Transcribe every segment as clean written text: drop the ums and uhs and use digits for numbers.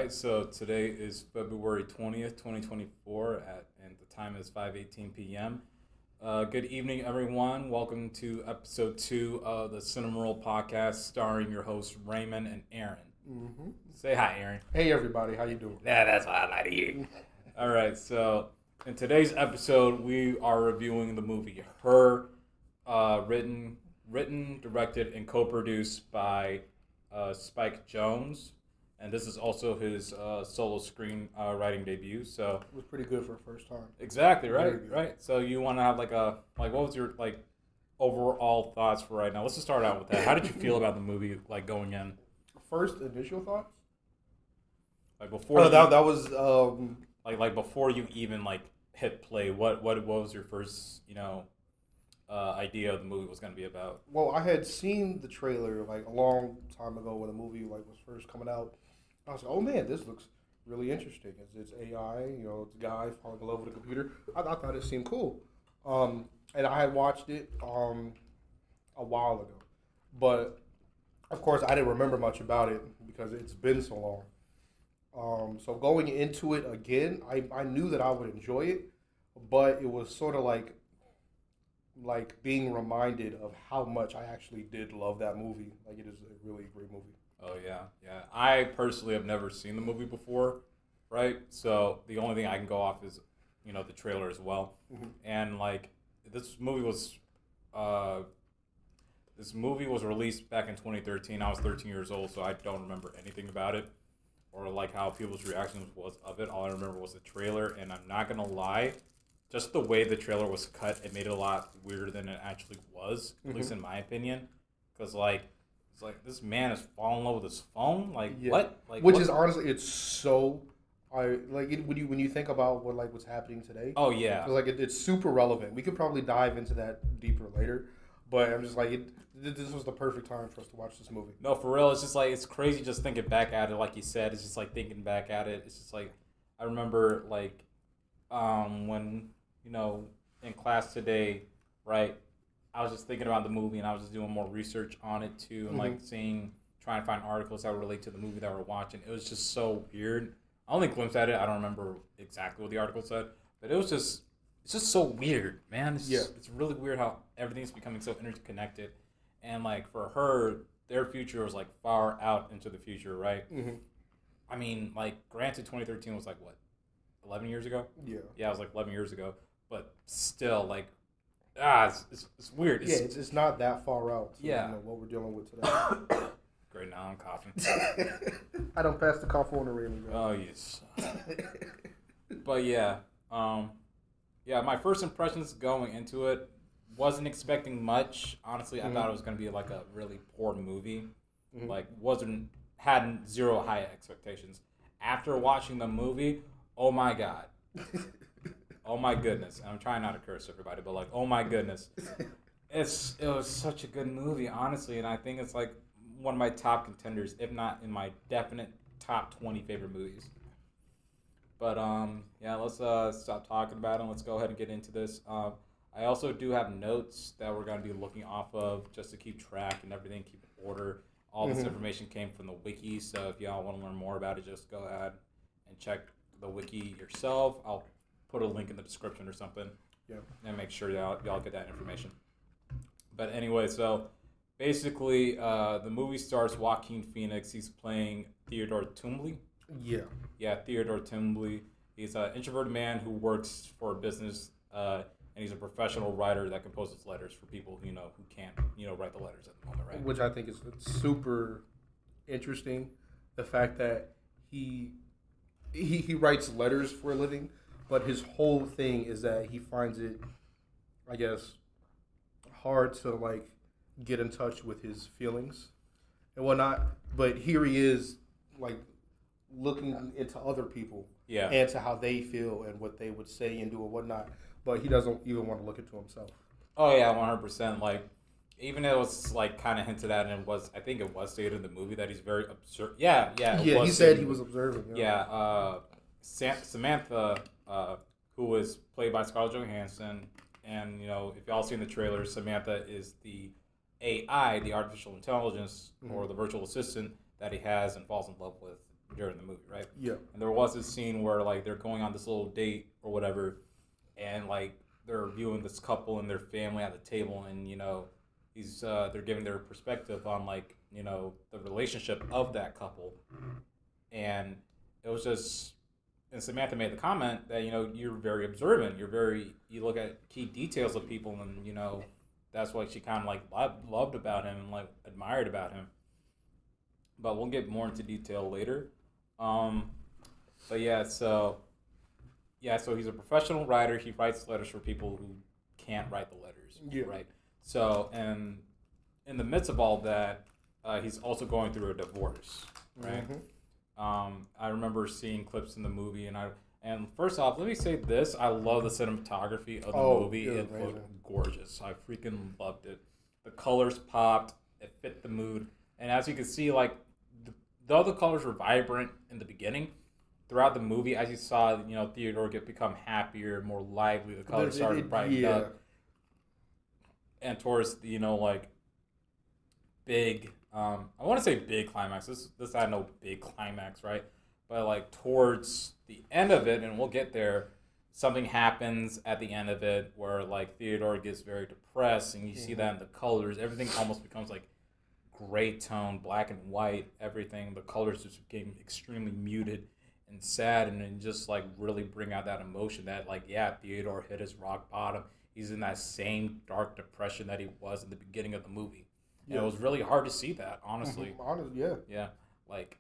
right, so today is February 20th, 2024, and the time is 5:18 p.m. Good evening, everyone. Welcome to episode 2 of the Cinema Roll podcast, starring your hosts, Raymond and Aaron. Mm-hmm. Say hi, Aaron. Hey, everybody. How you doing? Yeah, that's what I like to hear. All right, so in today's episode, we are reviewing the movie Her, written, directed, and co-produced by Spike Jonze. And this is also his solo screen writing debut. So It was pretty good for a first time. exactly right. So you want to have what was your overall thoughts for right now? Let's just start out with that. How did you feel about the movie going in? First initial thoughts? Before that was before you even hit play. What was your first idea of the movie was going to be about? Well, I had seen the trailer a long time ago when the movie was first coming out. I was like, oh man, this looks really interesting. It's AI, it's a guy falling in love with a computer. I thought it seemed cool. And I had watched it a while ago, but of course I didn't remember much about it because it's been so long. So going into it again, I knew that I would enjoy it, but it was sort of like being reminded of how much I actually did love that movie. It is a really great movie. Oh yeah. I personally have never seen the movie before, right? So the only thing I can go off is, the trailer as well. Mm-hmm. And this movie was released back in 2013. I was 13 years old, so I don't remember anything about it or how people's reactions was of it. All I remember was the trailer, and I'm not gonna lie, just the way the trailer was cut, it made it a lot weirder than it actually was, at least in my opinion. Because it's this man is falling in love with his phone. What? Which is honestly, it's so. When you think about what's happening today. Oh yeah. It's super relevant. We could probably dive into that deeper later, but I'm just this was the perfect time for us to watch this movie. No, for real. It's just it's crazy just thinking back at it. Like you said, it's just thinking back at it. It's just I remember when in class today, right? I was just thinking about the movie and I was just doing more research on it too, and trying to find articles that relate to the movie that we're watching. It was just so weird. I only glimpsed at it. I don't remember exactly what the article said, but it's just so weird, man. It's really weird how everything's becoming so interconnected, and for her, their future was far out into the future, right? Mm-hmm. I mean, granted, 2013 was 11 years ago. Yeah, it was 11 years ago, but still, it's weird. It's not that far out. So what we're dealing with today. Great, now I'm coughing. I don't pass the cough on the railing. Oh yes. But yeah, my first impressions going into it, wasn't expecting much. Honestly, I thought it was gonna be a really poor movie. Mm-hmm. Had zero high expectations. After watching the movie, oh my god. Oh my goodness. And I'm trying not to curse everybody, but oh my goodness. It was such a good movie, honestly, and I think it's one of my top contenders, if not in my definite top 20 favorite movies. But let's stop talking about it. Let's go ahead and get into this. I also do have notes that we're going to be looking off of just to keep track and everything, keep in order. All this information came from the wiki, so if y'all want to learn more about it, just go ahead and check the wiki yourself. I'll put a link in the description or something. Yeah. And make sure y'all get that information. But anyway, so basically, the movie stars Joaquin Phoenix. He's playing Theodore Tumbley. Yeah. Yeah, Theodore Tumbley. He's an introverted man who works for a business, and he's a professional writer that composes letters for people who can't write the letters at the moment, right? Which I think is super interesting. The fact that he writes letters for a living, but his whole thing is that he finds it, I guess, hard to get in touch with his feelings and whatnot. But here he is, looking into other people, and to how they feel and what they would say and do and whatnot. But he doesn't even want to look into himself. Oh yeah, 100%. Even though it's kind of hinted at, and I think it was stated in the movie that he's very observant. Yeah. He said he was observant. Yeah. Samantha, who was played by Scarlett Johansson, and if y'all seen the trailer, Samantha is the AI, the artificial intelligence or the virtual assistant that he has and falls in love with during the movie, right? Yeah. And there was this scene where like they're going on this little date or whatever, and like they're viewing this couple and their family at the table, and they're giving their perspective on like the relationship of that couple, and it was just. And Samantha made the comment that you're very observant. You look at key details of people, and that's what she kind of like loved about him and like admired about him. But we'll get more into detail later. But so he's a professional writer. He writes letters for people who can't write the letters. Yeah. Right. So, and in the midst of all that, he's also going through a divorce. Right. Mm-hmm. I remember seeing clips in the movie, and first off, let me say this: I love the cinematography of the movie. It looked gorgeous. I freaking loved it. The colors popped. It fit the mood, and as you can see, like though the colors were vibrant in the beginning, throughout the movie, as you saw, Theodore become happier, more lively. The colors started to brighten up, and towards the like big. I want to say big climax. This had no big climax, right? But like towards the end of it, and we'll get there, something happens at the end of it where like Theodore gets very depressed, and you see that in the colors. Everything almost becomes like gray tone, black and white. Everything, the colors just became extremely muted and sad, and then just like really bring out that emotion that like Theodore hit his rock bottom. He's in that same dark depression that he was in the beginning of the movie. Yeah. And it was really hard to see that, honestly. Yeah. Like,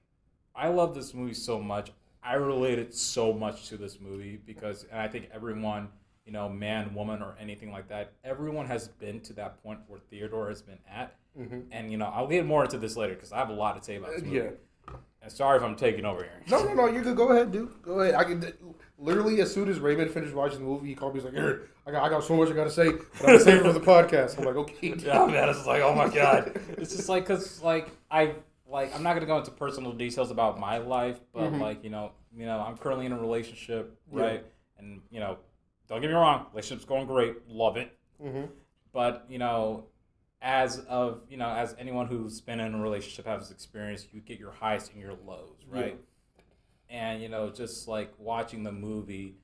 I love this movie so much. I related so much to this movie because, and I think everyone, man, woman, or anything like that, everyone has been to that point where Theodore has been at. Mm-hmm. And, I'll get more into this later because I have a lot to say about this movie. Yeah. And sorry if I'm taking over here. No, you could go ahead, dude. Go ahead. I can literally, as soon as Raymond finished watching the movie, he called me. He's like, "Aaron, I got so much I got to say, but I'm going to save it for the podcast." I'm like, okay. Yeah, man, it's like, oh my God. It's just like, because, like, I'm not going to go into personal details about my life, but, like, I'm currently in a relationship, right? Yeah. And, don't get me wrong, relationship's going great. Love it. Mm-hmm. But, as anyone who's been in a relationship has experience, you get your highs and your lows, right? Yeah. And, just like watching the movie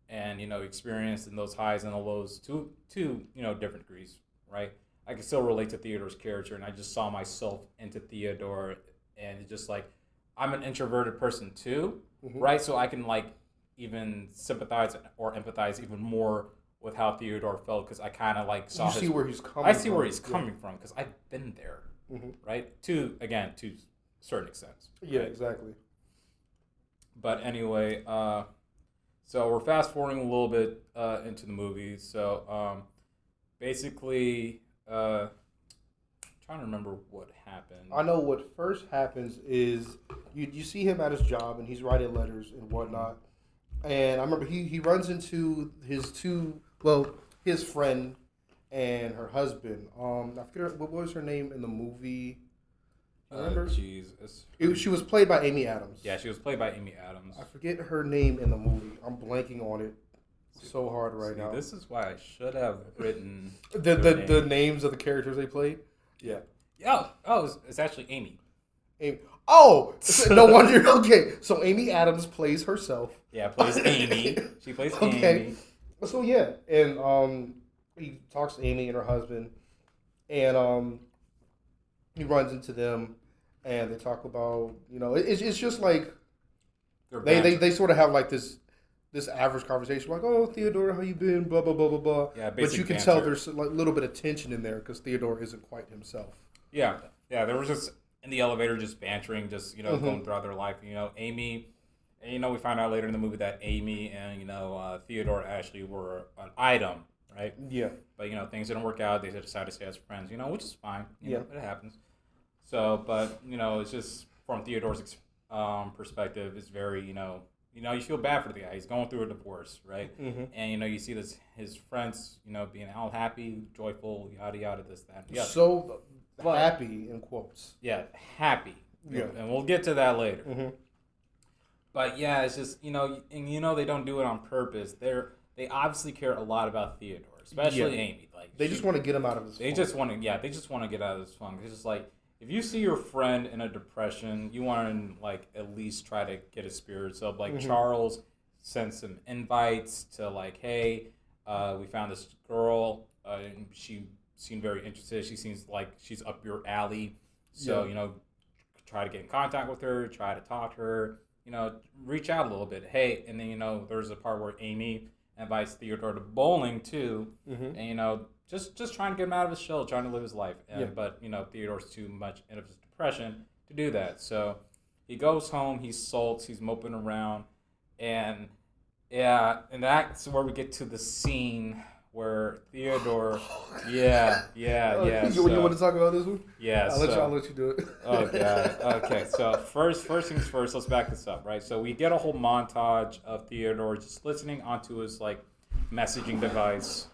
and, experiencing those highs and the lows to different degrees, right? I can still relate to Theodore's character, and I just saw myself into Theodore, and it's just like, I'm an introverted person too, right? So I can like even sympathize or empathize even more with how Theodore felt, because I kind of like saw where he's coming from. I see where he's coming from, because I've been there, right? To a certain extent. Yeah, right? Exactly. But anyway, so we're fast forwarding a little bit into the movie. So basically, trying to remember what happened. I know what first happens is you see him at his job, and he's writing letters and whatnot. And I remember he runs into his friend and her husband. I forget what was her name in the movie. Remember? She was played by Amy Adams. Yeah, she was played by Amy Adams. I forget her name in the movie. I'm blanking on it so hard now. This is why I should have written the names of the characters they played. Yeah. It's actually Amy. Amy. Oh, no wonder. Okay, so Amy Adams plays herself. Yeah, plays Amy. She plays Amy. Okay. So yeah, and he talks to Amy and her husband, and he runs into them, and they talk about it's just like they sort of have like this average conversation, like, "Oh, Theodore, how you been?" Blah blah blah blah blah. Yeah, but you can tell there's a little bit of tension in there because Theodore isn't quite himself. Yeah. There was just in the elevator, just bantering, just going throughout their life. Amy, and we find out later in the movie that Amy and Theodore actually were an item, right? Yeah. But things didn't work out. They decided to stay as friends, which is fine. It happens. So, but it's just from Theodore's perspective, it's very you feel bad for the guy. He's going through a divorce, right? Mm-hmm. And you see his friends, being all happy, joyful, yada yada, this that. Yeah. So happy in quotes. Yeah, happy. Yeah. And we'll get to that later. Mm-hmm. But yeah, it's just they don't do it on purpose. They obviously care a lot about Theodore, especially Amy. Like they just want to get him out of his. They just want to get out of this funk. It's just like if you see your friend in a depression, you want to like at least try to get his spirits up. Like Charles sent some invites to like, hey, we found this girl. And she seemed very interested. She seems like she's up your alley. So try to get in contact with her. Try to talk to her. Reach out a little bit. Hey, and then there's a part where Amy invites Theodore to bowling too, and just trying to get him out of his shell, trying to live his life. But Theodore's too much in his depression to do that. So he goes home. He sulks. He's moping around, and that's where we get to the scene where Theodore, you want to talk about this one? Yeah, I'll let you do it. Oh god. Okay, so first things first. Let's back this up, right? So we get a whole montage of Theodore just listening onto his like messaging device,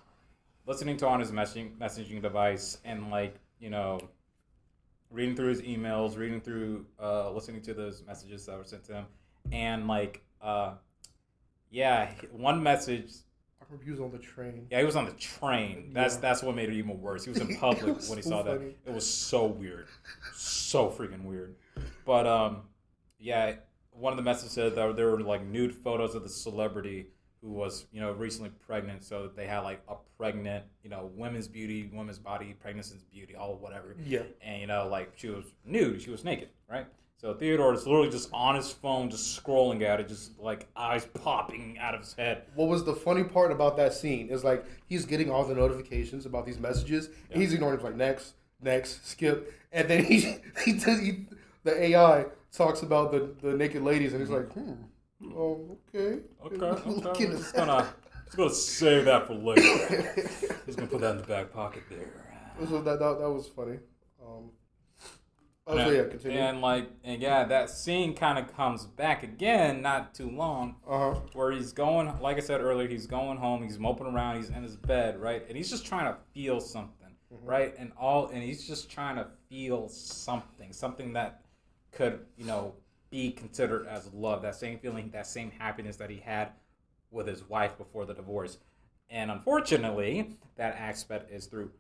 and like reading through his emails, listening to those messages that were sent to him, and like one message. He was on the train. Yeah, he was on the train. That's what made it even worse. He was in public when he saw that. It was so weird. So freaking weird. But one of the messages said that there were like nude photos of the celebrity who was, recently pregnant. So they had like a pregnant, women's beauty, women's body, pregnancy is beauty, all whatever. Yeah. And like she was nude, she was naked, right? So Theodore is literally just on his phone, just scrolling at it, just like eyes popping out of his head. What was the funny part about that scene is like he's getting all the notifications about these messages. And he's ignoring them, like next, skip, and then the AI talks about the naked ladies, and he's like, okay. I'm just gonna save that for later. Just gonna put that in the back pocket there. So that was funny. Continue. And that scene kind of comes back again, not too long, where he's going, like I said earlier, he's going home, he's moping around, he's in his bed, right? And he's just trying to feel something, right? And he's just trying to feel something that could, be considered as love, that same feeling, that same happiness that he had with his wife before the divorce. And unfortunately, that aspect is through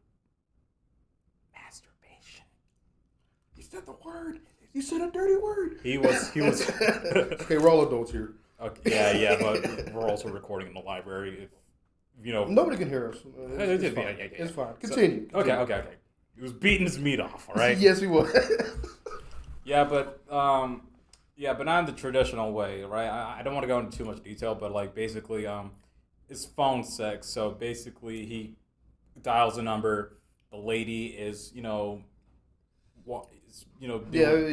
masturbation. He said the word. He said a dirty word. He was. Okay, we're all adults here. Okay, but we're also recording in the library. Nobody can hear us. It's fine. It's fine. Continue. Okay. He was beating his meat off. All right. Yes, he was. but not in the traditional way, right? I don't want to go into too much detail, but like basically, it's phone sex. So basically, he dials a number. The lady is, he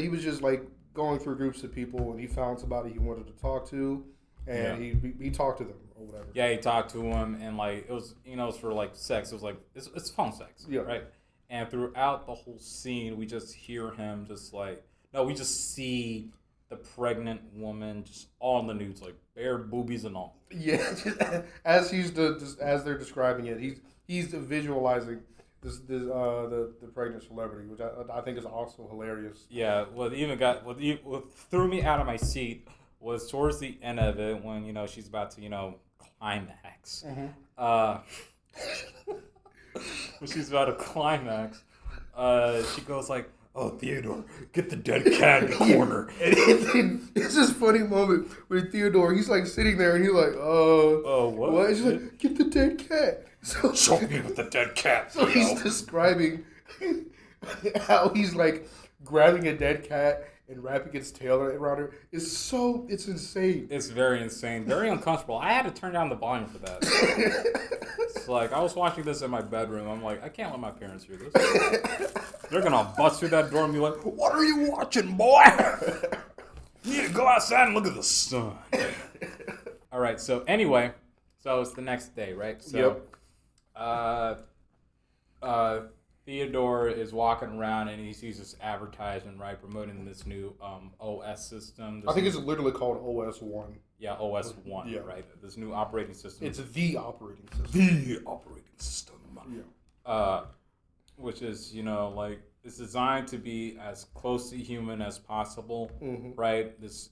was just like going through groups of people, and he found somebody he wanted to talk to, and he talked to them or whatever. Yeah, he talked to him, and like it was, it was for like sex. It was like it's phone sex, right? And throughout the whole scene, we just hear him we just see the pregnant woman just all in the nudes, like bare boobies and all. Yeah, as as they're describing it, he's visualizing the pregnant celebrity, which I think is also hilarious. Yeah, what threw me out of my seat was towards the end of it when she's about to climax. When she's about to climax, she goes like, "Oh, Theodore, get the dead cat in the corner." And it's this funny moment with Theodore. He's like sitting there and he's like, what? She's like, "Get the dead cat." So show me with the dead cat. So he's describing how he's like grabbing a dead cat and wrapping its tail around her. It's insane. It's very insane, very uncomfortable. I had to turn down the volume for that. It's like I was watching this in my bedroom. I'm like, I can't let my parents hear this. They're gonna bust through that door and be like, "What are you watching, boy? You need to go outside and look at the sun." All right. So anyway, it's the next day, right? So, Theodore is walking around and he sees this advertisement, right, promoting this new OS system. I think it's literally called OS 1. Yeah, OS 1, right? This new operating system. It's the operating system. The operating system. Yeah. Which is, like, it's designed to be as close to human as possible, right? This,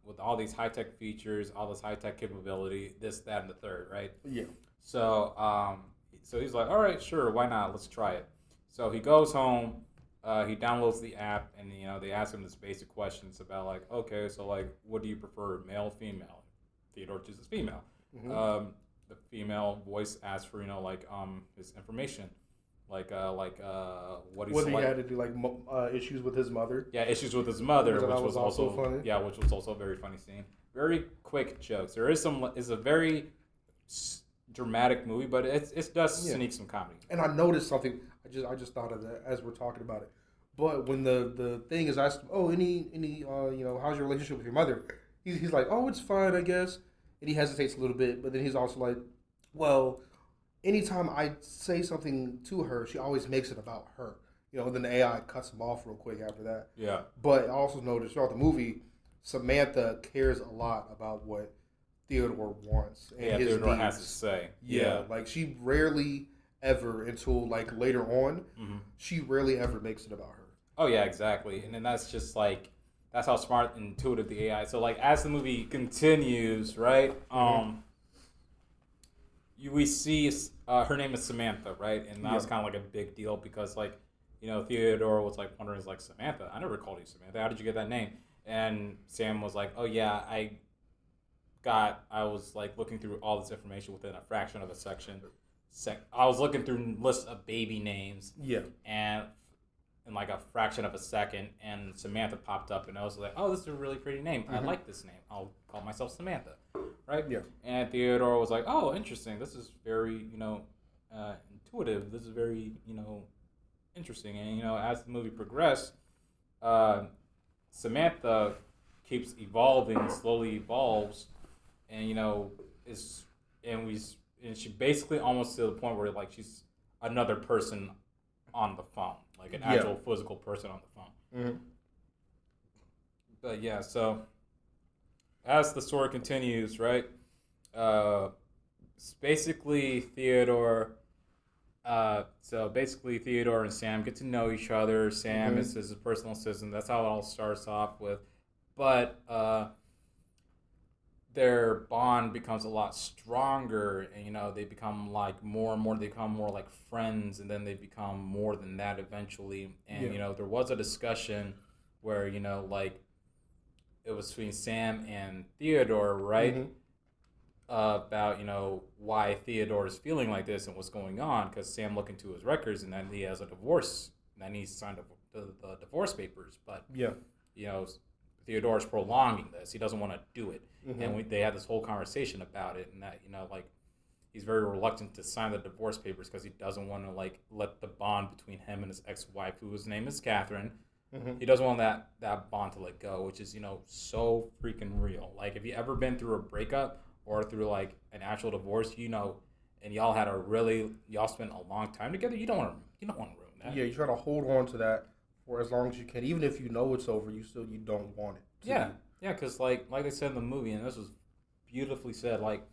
with all these high-tech features, all this high-tech capability, this, that, and the third, right? Yeah. So, so he's like, all right, sure, why not? Let's try it. So he goes home, He downloads the app, and they ask him this basic questions about like, okay, so like, what do you prefer, male, female? Theodore chooses female. Mm-hmm. The female voice asks for his information, what he's Whether he had to do like issues with his mother. yeah, issues with his mother, Which I which thought was was also also funny. yeah, which was also a very funny scene. Very quick jokes. There is a very dramatic movie, but it does sneak some comedy. And I noticed something. I just thought of that as we're talking about it. But when the thing is asked, oh, any how's your relationship with your mother? He's like, oh, it's fine, I guess. And he hesitates a little bit, but then he's also like, well, anytime I say something to her, she always makes it about her. And then the AI cuts him off real quick after that. Yeah. But I also noticed throughout the movie, Samantha cares a lot about what Theodore wants and his Theodore needs. has to say. Yeah, like she rarely ever until like later on, she rarely ever makes it about her. Oh yeah, exactly. And then that's just like that's how smart and intuitive the AI. So like as the movie continues, right? We see her name is Samantha, right? And that was kind of like a big deal because like Theodore was like wondering, like, Samantha, I never called you Samantha. How did you get that name? And Sam was like, oh yeah, I was like looking through all this information within a fraction of a section. I was looking through lists of baby names. Yeah. And in like a fraction of a second, and Samantha popped up, and I was like, oh, this is a really pretty name. I like this name. I'll call myself Samantha. Right? Yeah. And Theodore was like, oh, interesting. This is very, intuitive. This is very, interesting. And, as the movie progressed, Samantha keeps evolving, slowly evolves, and she basically almost to the point where like she's another person on the phone, like an actual physical person on the phone. Mm-hmm. But yeah, so as the story continues, right? Basically Theodore and Sam get to know each other. Sam is his personal assistant. That's how it all starts off with. But their bond becomes a lot stronger, and they become like more and more. They become more like friends, and then they become more than that eventually. And there was a discussion where like it was between Sam and Theodore, right? Mm-hmm. About why Theodore is feeling like this and what's going on, because Sam looked into his records and then he has a divorce, and then he signed the divorce papers, but Theodore's prolonging this. He doesn't want to do it. And they had this whole conversation about it, and that like he's very reluctant to sign the divorce papers because he doesn't want to like let the bond between him and his ex-wife, whose name is Catherine, he doesn't want that bond to let go, which is so freaking real. Like if you ever been through a breakup or through like an actual divorce, and y'all spent a long time together, you don't want to ruin that. Yeah, you try to hold on to that for as long as you can, even if you know it's over. You don't want it. Yeah, because like they said in the movie, and this was beautifully said. Like,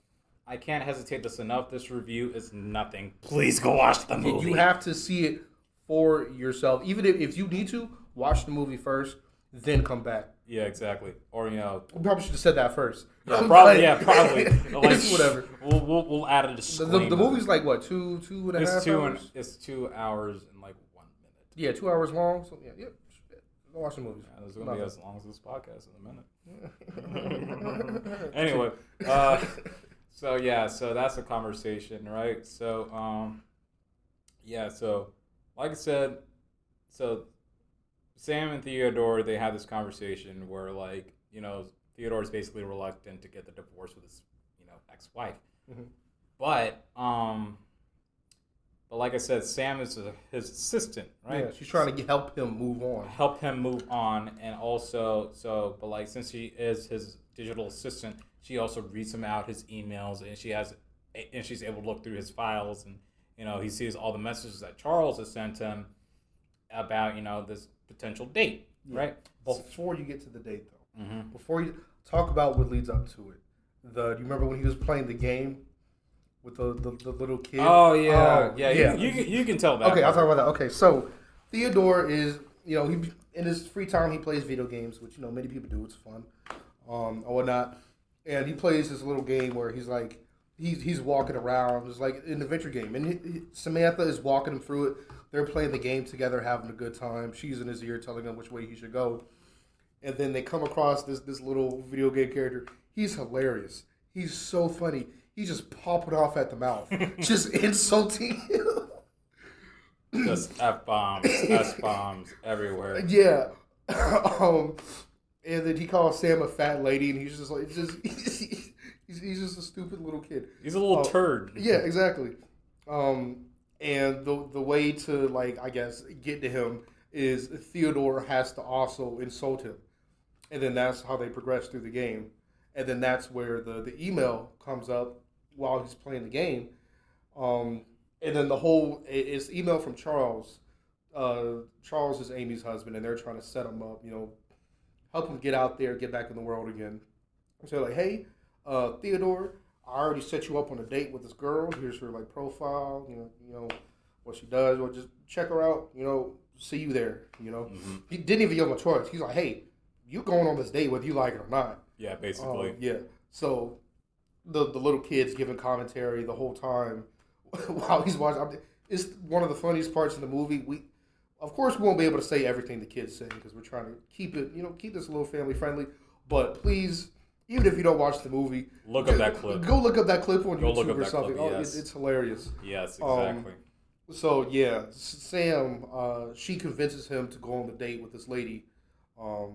I can't hesitate this enough. This review is nothing. Please go watch the movie. You have to see it for yourself. Even if you need to, watch the movie first, then come back. Yeah, exactly. Or we probably should have said that first. Yeah, probably. Like, it's whatever. We'll add a disclaimer. The movie's like what, two and a half hours? It's 2 hours and like 1 minute. Yeah, 2 hours long. So yeah. Go watch the movies. Yeah, it's gonna be as long as this podcast in a minute. Anyway, so that's a conversation, right? So so like I said, so Sam and Theodore, they have this conversation where like Theodore's basically reluctant to get the divorce with his ex-wife, but like I said, Sam is his assistant, right? Yeah, she's trying to help him move on. And also, but like since she is his digital assistant, she also reads him out his emails, and she's able to look through his files, and he sees all the messages that Charles has sent him about this potential date, right? Before you get to the date, though, before you talk about what leads up to it, do you remember when he was playing the game with the little kid? Oh yeah, You can tell that. Okay, I'll talk about that. Okay, so Theodore is he in his free time he plays video games, which many people do. It's fun, or whatnot. And he plays this little game where he's like he's walking around. It's like an adventure game, and Samantha is walking him through it. They're playing the game together, having a good time. She's in his ear, telling him which way he should go. And then they come across this little video game character. He's hilarious. He's so funny. He's just popping off at the mouth, just insulting him. Just F-bombs, S-bombs everywhere. Yeah. And then he calls Sam a fat lady, and he's just like, he's just a stupid little kid. He's a little turd. Yeah, exactly. And the way to, like, I guess, get to him is Theodore has to also insult him. And then that's how they progress through the game. And then that's where the email comes up while he's playing the game. And then it's email from Charles. Charles is Amy's husband, and they're trying to set him up, help him get out there, get back in the world again. So like, hey, Theodore, I already set you up on a date with this girl. Here's her like profile, what she does. Or just check her out. See you there. Mm-hmm. He didn't even give him a choice. He's like, hey, you going on this date whether you like it or not. Yeah, basically. Yeah. So the little kid's giving commentary the whole time while he's watching. It's one of the funniest parts in the movie. Of course, we won't be able to say everything the kids say because we're trying to keep it, keep this a little family friendly. But please, even if you don't watch the movie, look up that clip. Go look up that clip on YouTube or something. Clip, yes. It's hilarious. Yes, exactly. So yeah, Sam, she convinces him to go on the date with this lady, or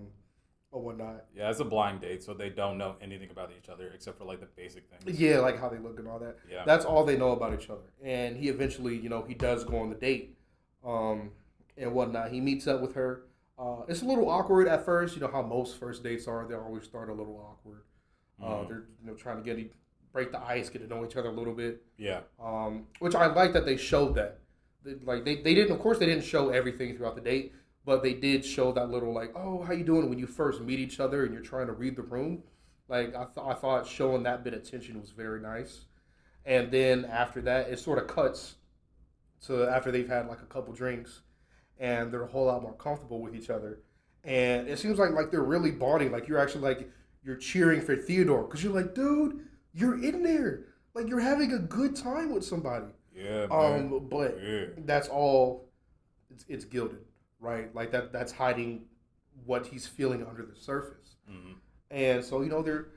whatnot. Yeah, it's a blind date, so they don't know anything about each other except for like the basic things. Yeah, like how they look and all that. Yeah, that's all they know about each other. And he eventually, he does go on the date, and whatnot. He meets up with her. It's a little awkward at first. You know how most first dates are. They always start a little awkward. They're trying to break the ice, get to know each other a little bit. Yeah. Which I like that they showed that. They didn't. Of course, they didn't show everything throughout the date, but they did show that little like, oh, how you doing when you first meet each other and you're trying to read the room. Like I thought showing that bit of tension was very nice. And then after that, it sort of cuts to after they've had like a couple drinks, and they're a whole lot more comfortable with each other. And it seems like they're really bonding. Like you're actually like you're cheering for Theodore because you're like, dude, you're in there. Like you're having a good time with somebody. Yeah. Man. But that's all. It's gilded, right? Like that's hiding what he's feeling under the surface. Mm-hmm. And so they're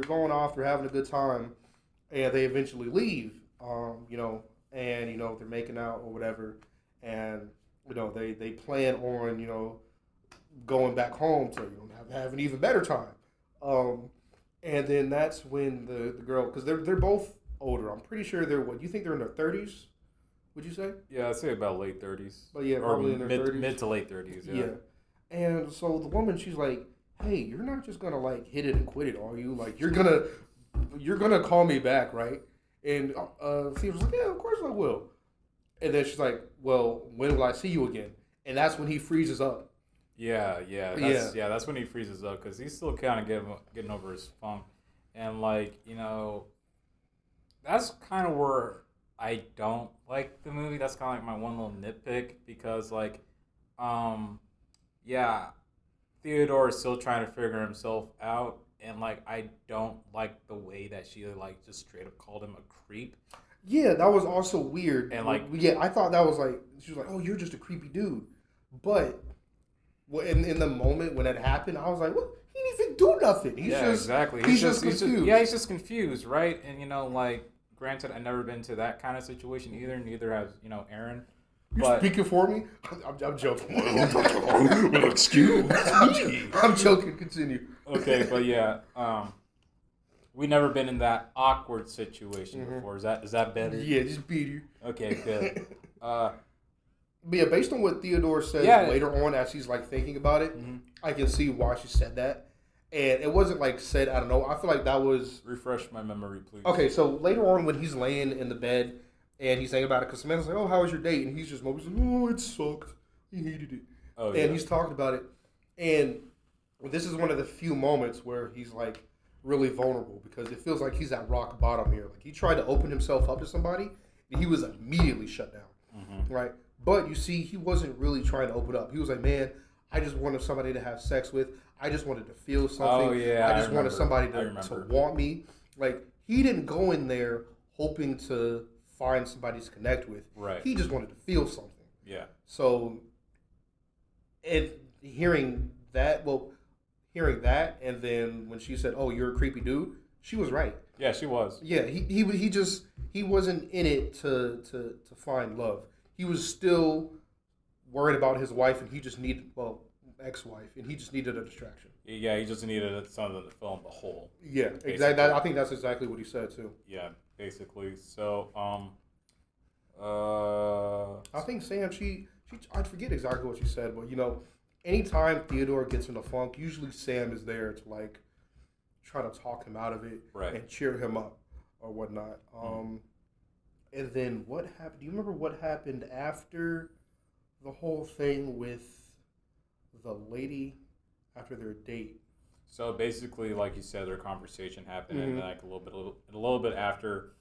going off. They're having a good time, and they eventually leave. And they're making out or whatever, and they plan on going back home to have an even better time. And then that's when the girl, because they're both older. I'm pretty sure they're what? You think they're in their 30s? Would you say? Yeah, I'd say about late 30s. But yeah, probably in their 30s. Mid to late 30s. Yeah. And so the woman, she's like, "Hey, you're not just gonna like hit it and quit it, are you? Like you're gonna call me back, right?" And Steve was like, "Yeah, of course I will." And then she's like, "Well, when will I see you again?" And that's when he freezes up. That's when he freezes up because he's still kind of getting over his funk, and that's kind of where I don't like the movie. That's kind of like my one little nitpick because Theodore is still trying to figure himself out, and I don't like the way that she just straight up called him a creep. Yeah, that was also weird. And I thought that was she was like, "Oh, you're just a creepy dude," but in the moment when it happened, I was like, "What? He didn't even do nothing. He's just confused." He's just confused, right? And granted, I've never been to that kind of situation either. Neither has Aaron. You're speaking for me? I'm joking. Excuse me. I'm joking. Continue. Okay, but we never been in that awkward situation before. Is that better? Yeah, just beat you. Okay, good. But yeah, based on what Theodore says later on, as she's thinking about it, I can see why she said that, and it wasn't said I don't know. I feel like that was refresh my memory, please. Okay, so later on when he's laying in the bed and he's thinking about it, because Samantha's like, "Oh, how was your date?" And he's just like, "Oh, it sucked. He hated it." Oh, and he's talking about it, and this is one of the few moments where he's really vulnerable because it feels like he's at rock bottom here. He tried to open himself up to somebody, and he was immediately shut down, right? But you see, he wasn't really trying to open up. He was like, "Man, I just wanted somebody to have sex with. I just wanted to feel something. Oh, yeah, I just wanted somebody to want me." he didn't go in there hoping to find somebody to connect with. Right. He just wanted to feel something. Yeah. So, and hearing that, and then when she said, "Oh, you're a creepy dude," she was right. Yeah, she was. Yeah, he wasn't in it to find love. He was still worried about his wife, and he just needed ex-wife, and he just needed a distraction. Yeah, he just needed something to fill in the hole. Yeah, exactly. I think that's exactly what he said too. Yeah, basically. So, I think Sam, I forget exactly what she said, but anytime Theodore gets in a funk, usually Sam is there to like try to talk him out of it and cheer him up or whatnot. And then what happened? Do you remember what happened after the whole thing with the lady after their date? So basically, like you said, their conversation happened, and like a little bit after,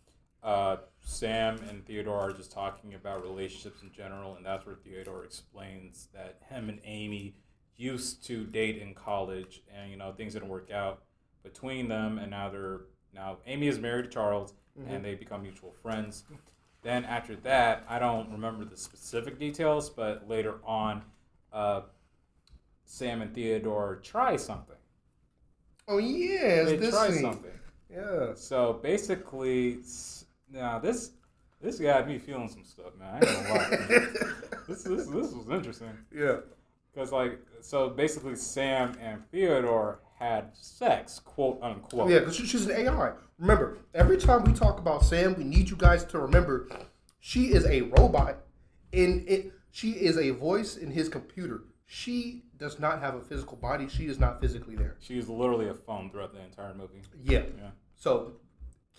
Sam and Theodore are just talking about relationships in general, and that's where Theodore explains that him and Amy used to date in college, and things didn't work out between them, and now Amy is married to Charles, and they become mutual friends. Then after that, I don't remember the specific details, but later on, Sam and Theodore try something. Oh yeah, they try something. Yeah. So basically, now this got me feeling some stuff, man. I ain't gonna lie. This was interesting. Yeah. Because basically, Sam and Theodore had sex, quote unquote. Yeah, because she's an AI. Remember, every time we talk about Sam, we need you guys to remember she is a robot, she is a voice in his computer. She does not have a physical body. She is not physically there. She is literally a phone throughout the entire movie. Yeah. So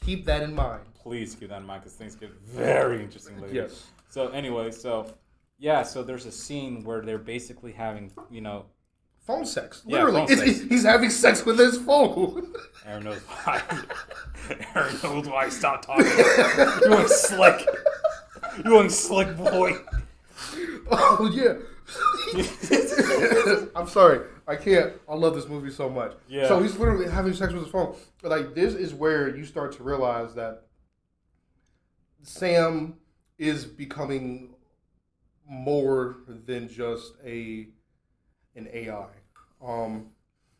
keep that in mind. Please keep that in mind because things get very interesting later. Yes. So anyway, so there's a scene where they're basically having, phone sex. Yeah, Literally. phone sex. He's having sex with his phone. Aaron knows why. Aaron knows why I stopped talking. You ain't slick, boy. Oh, yeah. I'm sorry. I can't. I love this movie so much. Yeah. So he's literally having sex with his phone. Like, this is where you start to realize that Sam is becoming more than just an AI.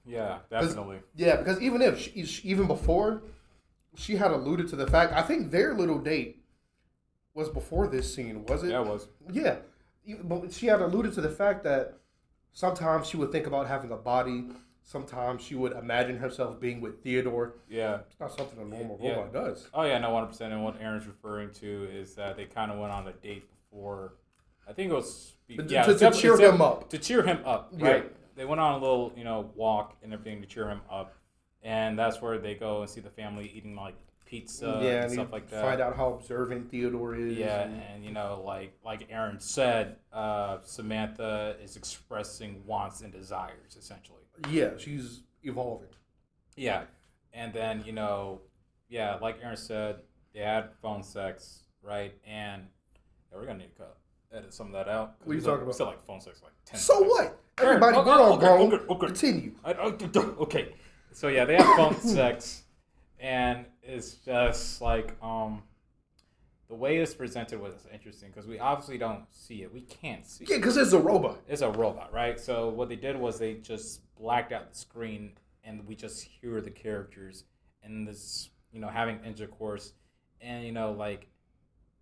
Yeah, definitely. Because even before, she had alluded to the fact, I think their little date was before this scene, was it? Yeah, it was. Yeah. But she had alluded to the fact that sometimes she would think about having a body. Sometimes she would imagine herself being with Theodore. Yeah. It's not something a normal robot does. Oh, yeah, no, 100%. And what Aaron's referring to is that they kind of went on a date before. I think it was... to cheer him up. To cheer him up, right? Yeah. They went on a little, walk and everything to cheer him up. And that's where they go and see the family eating, like, pizza and stuff like that. Find out how observant Theodore is. Yeah, and like Aaron said, Samantha is expressing wants and desires, essentially. Yeah, she's evolving. Yeah, and then, like Aaron said, they had phone sex, right? And we're going to need to edit some of that out. What are you talking about? We still like phone sex like 10 So times. what? Everybody, we're all grown. Okay. Continue. Okay. So, yeah, they have phone sex, and it's just like the way it's presented was interesting because we obviously don't see it. We can't see it. Yeah, because it's a robot. It's a robot, right? So what they did was they just blacked out the screen and we just hear the characters and this, having intercourse. And,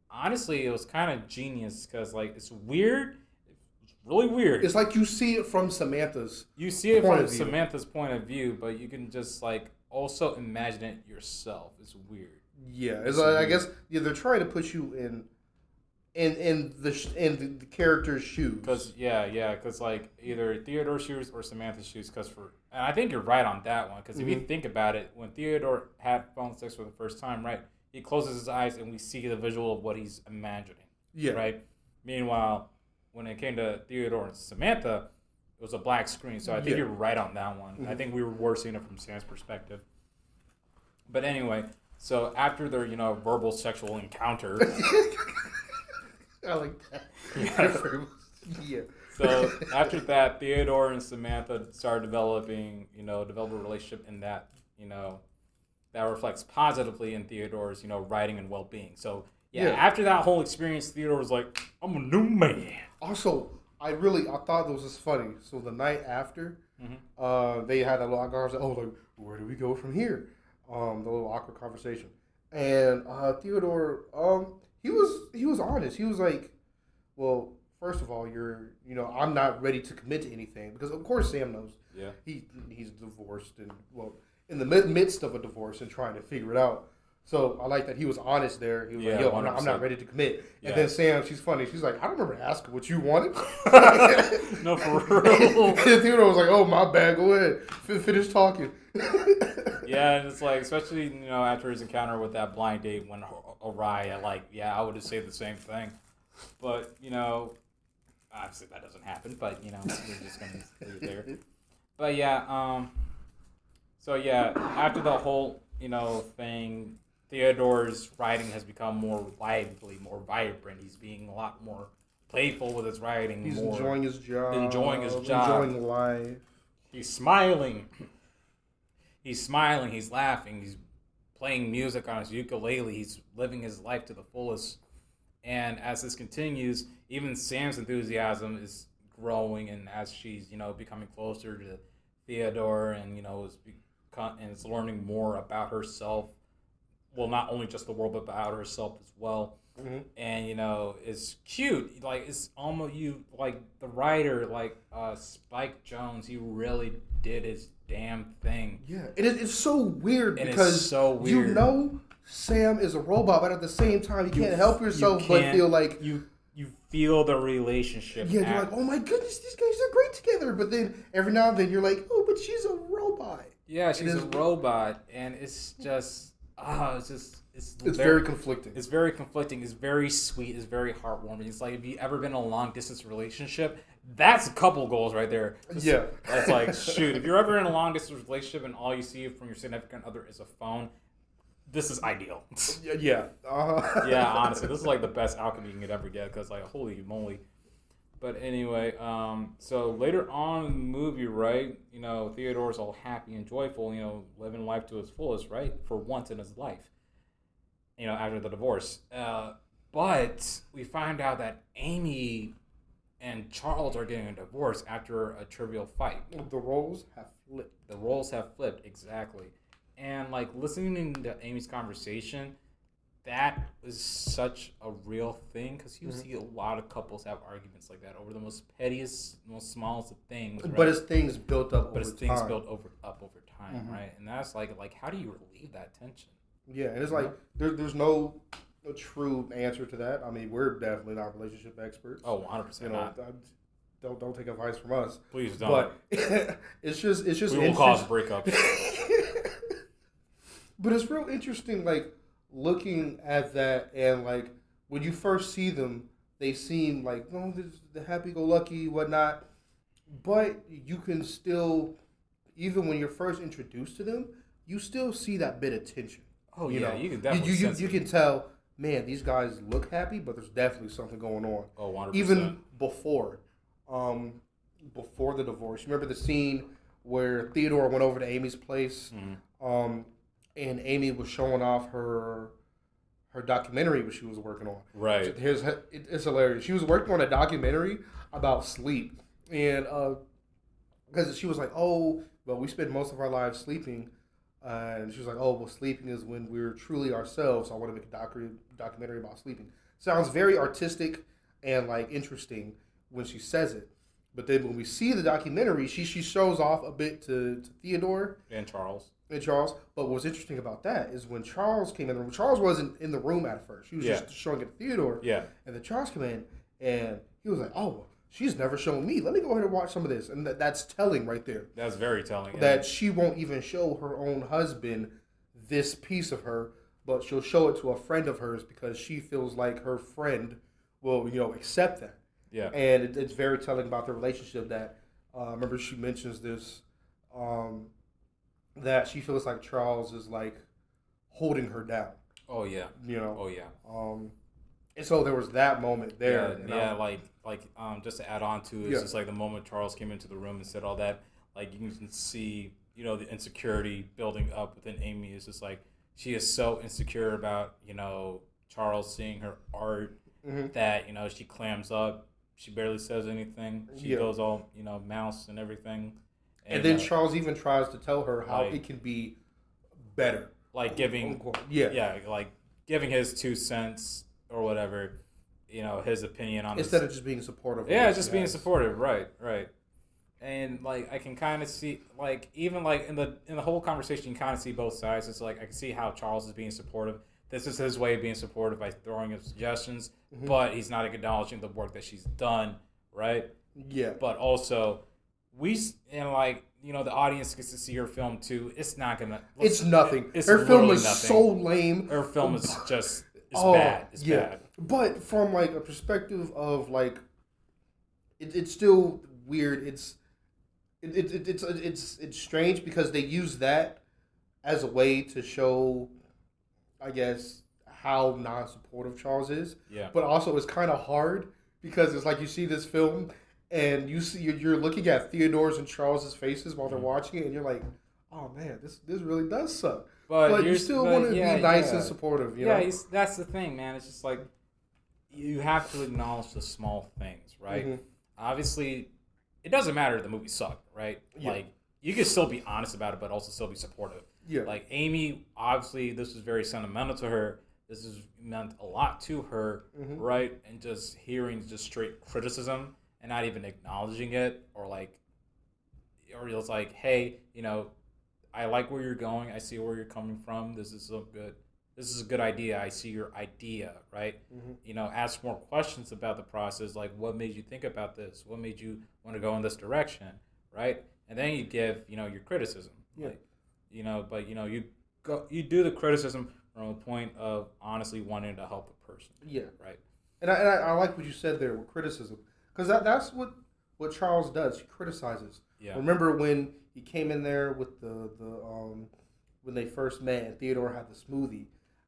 honestly, it was kind of genius because, it's weird. It's really weird. It's like you see it from Samantha's You see it from Samantha's point of view, but you can just, also imagine it yourself. It's weird. Yeah, it's like, I guess they're trying to put you in the character's shoes. Because either Theodore's shoes or Samantha's shoes. And I think you're right on that one. Because if you think about it, when Theodore had phone sex for the first time, right, he closes his eyes and we see the visual of what he's imagining. Yeah. Right. Meanwhile, when it came to Theodore and Samantha, it was a black screen. So I think you're right on that one. Mm-hmm. I think we were seeing it from Sam's perspective. But anyway. So after their, verbal sexual encounter, I like that. Yeah. So after that, Theodore and Samantha started developing a relationship in that, that reflects positively in Theodore's, writing and well-being. So, Yeah. after that whole experience, Theodore was like, I'm a new man. Also, I thought this was funny. So the night after, they had a little conversation. Oh, like, where do we go from here? The little awkward conversation. And Theodore, he was honest. He was like, well, first of all, I'm not ready to commit to anything, because of course Sam knows. Yeah. He's divorced and, well, in the midst of a divorce and trying to figure it out. So I like that he was honest there. He was like, yo, I'm not ready to commit. And then Sam, she's funny. She's like, I don't remember asking what you wanted. No, for real. And Theodore was like, oh, my bad. Go ahead. Finish talking. Yeah, and it's like, especially, after his encounter with that blind date went awry, I would have said the same thing. But, obviously that doesn't happen, but, we're just going to leave it there. But, after the whole, thing, Theodore's writing has become more lively, more vibrant. He's being a lot more playful with his writing. He's enjoying his job. Enjoying life. He's smiling. He's laughing. He's playing music on his ukulele. He's living his life to the fullest. And as this continues, even Sam's enthusiasm is growing, and as she's, becoming closer to Theodore and, is learning more about herself. Well, not only just the world, but about herself as well. Mm-hmm. And, it's cute. Like, it's almost the writer, Spike Jonze, he really did his damn thing. Yeah, it's so weird because Sam is a robot, but at the same time, you can't help yourself but feel like you feel the relationship. Yeah, you're like, oh my goodness, these guys are great together. But then every now and then you're like, oh, but she's a robot. Yeah, she's a robot, and it's just, it's very conflicting. It's very conflicting. It's very sweet. It's very heartwarming. It's like, if you ever been in a long distance relationship, that's a couple goals right there. That's like, shoot, if you're ever in a long distance relationship and all you see from your significant other is a phone, this is ideal. Yeah. Yeah, honestly, this is like the best outcome you could ever get, because holy moly. But anyway, so later on in the movie, right, Theodore's all happy and joyful, living life to its fullest, right, for once in his life, after the divorce. But we find out that Amy and Charles are getting a divorce after a trivial fight. The roles have flipped. Exactly. And, listening to Amy's conversation, that is such a real thing, because you see a lot of couples have arguments like that over the most pettiest, most smallest of things. Right? But it's things built up over time, right? And that's like how do you relieve that tension? Yeah, and it's like there's no true answer to that. I mean, we're definitely not relationship experts. Oh, 100% not. Don't take advice from us. Please don't. But it's just we will cause breakups. But it's real interesting, looking at that, and when you first see them, they seem like the happy-go-lucky, whatnot. But you can still, even when you're first introduced to them, you still see that bit of tension. Oh yeah, you can definitely you can tell, man, these guys look happy, but there's definitely something going on. Oh, 100%. Even before the divorce. You remember the scene where Theodore went over to Amy's place, and Amy was showing off her documentary which she was working on. Right. It's hilarious. She was working on a documentary about sleep, and because she was like, oh, well, we spend most of our lives sleeping. And she was like, oh, well, sleeping is when we're truly ourselves. So I want to make a documentary about sleeping. Sounds very artistic and interesting when she says it. But then when we see the documentary, she shows off a bit to Theodore. And Charles. But what's interesting about that is when Charles came in the room, Charles wasn't in the room at first. He was just showing it to Theodore. Yeah. And then Charles came in and he was like, oh, she's never shown me. Let me go ahead and watch some of this. And that's telling right there. That's very telling. That she won't even show her own husband this piece of her, but she'll show it to a friend of hers because she feels like her friend will, accept that. Yeah. And it's very telling about the relationship that, remember she mentions this, that she feels like Charles is holding her down. Oh, yeah. Oh, yeah. And so there was that moment there. Just to add on to it, it's just the moment Charles came into the room and said all that, you can see the insecurity building up within Amy is just like she is so insecure about Charles seeing her art that she clams up. She barely says anything. She goes all mouse and everything. And then Charles even tries to tell her how it can be better, like giving like giving his 2 cents or whatever, his opinion on instead of just being supportive. Yeah, just being supportive, right. And like I can kind of see, like even like in the whole conversation, you kind of see both sides. It's like I can see how Charles is being supportive. This is his way of being supportive by throwing him suggestions, but he's not acknowledging the work that she's done, right? Yeah. But also, the audience gets to see her film too. It's not gonna. It's nothing. It's her film is nothing. so lame. Her film is just bad. It's bad. But from like a perspective of like, it's still weird. It's strange because they use that as a way to show, I guess, how non-supportive Charles is. Yeah. But also, it's kind of hard because it's like you see this film and you're looking at Theodore's and Charles's faces while they're watching it, and you're like, "Oh man, this really does suck." But you still want to be nice and supportive, you know? That's the thing, man. It's just like you have to acknowledge the small things, right? Obviously, it doesn't matter if the movie sucked, right? Yeah. Like you can still be honest about it, but also still be supportive. Yeah. Like Amy, obviously, this was very sentimental to her. This has meant a lot to her, right? And just hearing just straight criticism and not even acknowledging it, or it's like, hey, I like where you're going. I see where you're coming from. This is so good. This is a good idea. I see your idea, right? Ask more questions about the process. Like, what made you think about this? What made you want to go in this direction, right? And then you give, your criticism. Yeah. But you do the criticism from a point of honestly wanting to help the person. Yeah. Right. And I like what you said there with criticism, because that's what Charles does. He criticizes. Yeah. Remember when he came in there with the when they first met and Theodore had the smoothie,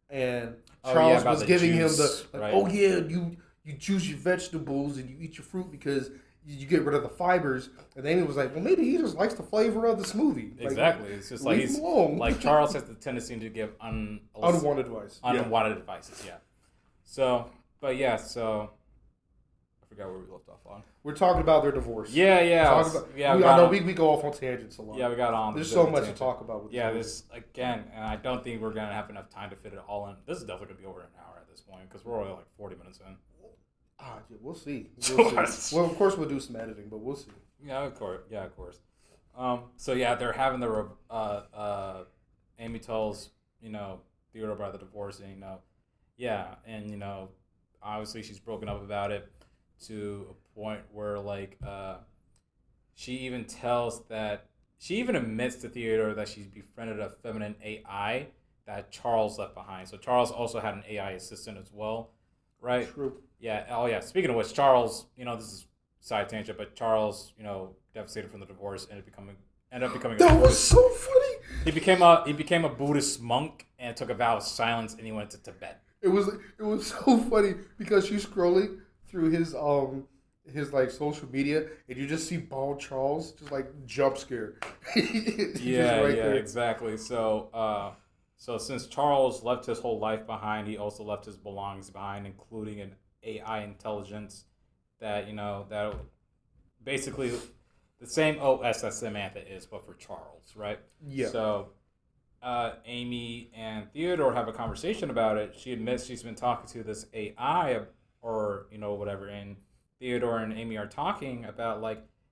and Charles was giving him the you juice your vegetables and you eat your fruit because you get rid of the fibers. And Amy was like, well, maybe he just likes the flavor of the smoothie. Exactly. It's just like he's like Charles has the tendency to give unwanted advice. Unwanted advices. Yeah. So, but yeah, so I forgot where we left off on. We're talking about their divorce. Yeah. I know we go off on tangents a lot. Yeah, we got on. There's so much to talk about. This again, and I don't think we're gonna have enough time to fit it all in. This is definitely gonna be over an hour at this point because we're only like 40 minutes in. We'll see. Well, of course we'll do some editing, but we'll see. Yeah, of course. So yeah, they're having the Amy tells Theodore about the divorce, and and obviously she's broken up about it to a point where she even admits to Theodore that she's befriended a feminine AI that Charles left behind. So Charles also had an AI assistant as well, right? True. Yeah. Oh, yeah. Speaking of which, Charles, this is side tangent, but Charles, devastated from the divorce, ended up becoming. That was so funny. He became a Buddhist monk and took a vow of silence, and he went to Tibet. It was so funny because she's scrolling through his social media, and you just see bald Charles just jump scare. There. Exactly. So since Charles left his whole life behind, he also left his belongings behind, including an AI intelligence that that basically the same OS that Samantha is, but for Charles, right? Yeah. So Amy and Theodore have a conversation about it. She admits she's been talking to this AI or whatever, and Theodore and Amy are talking about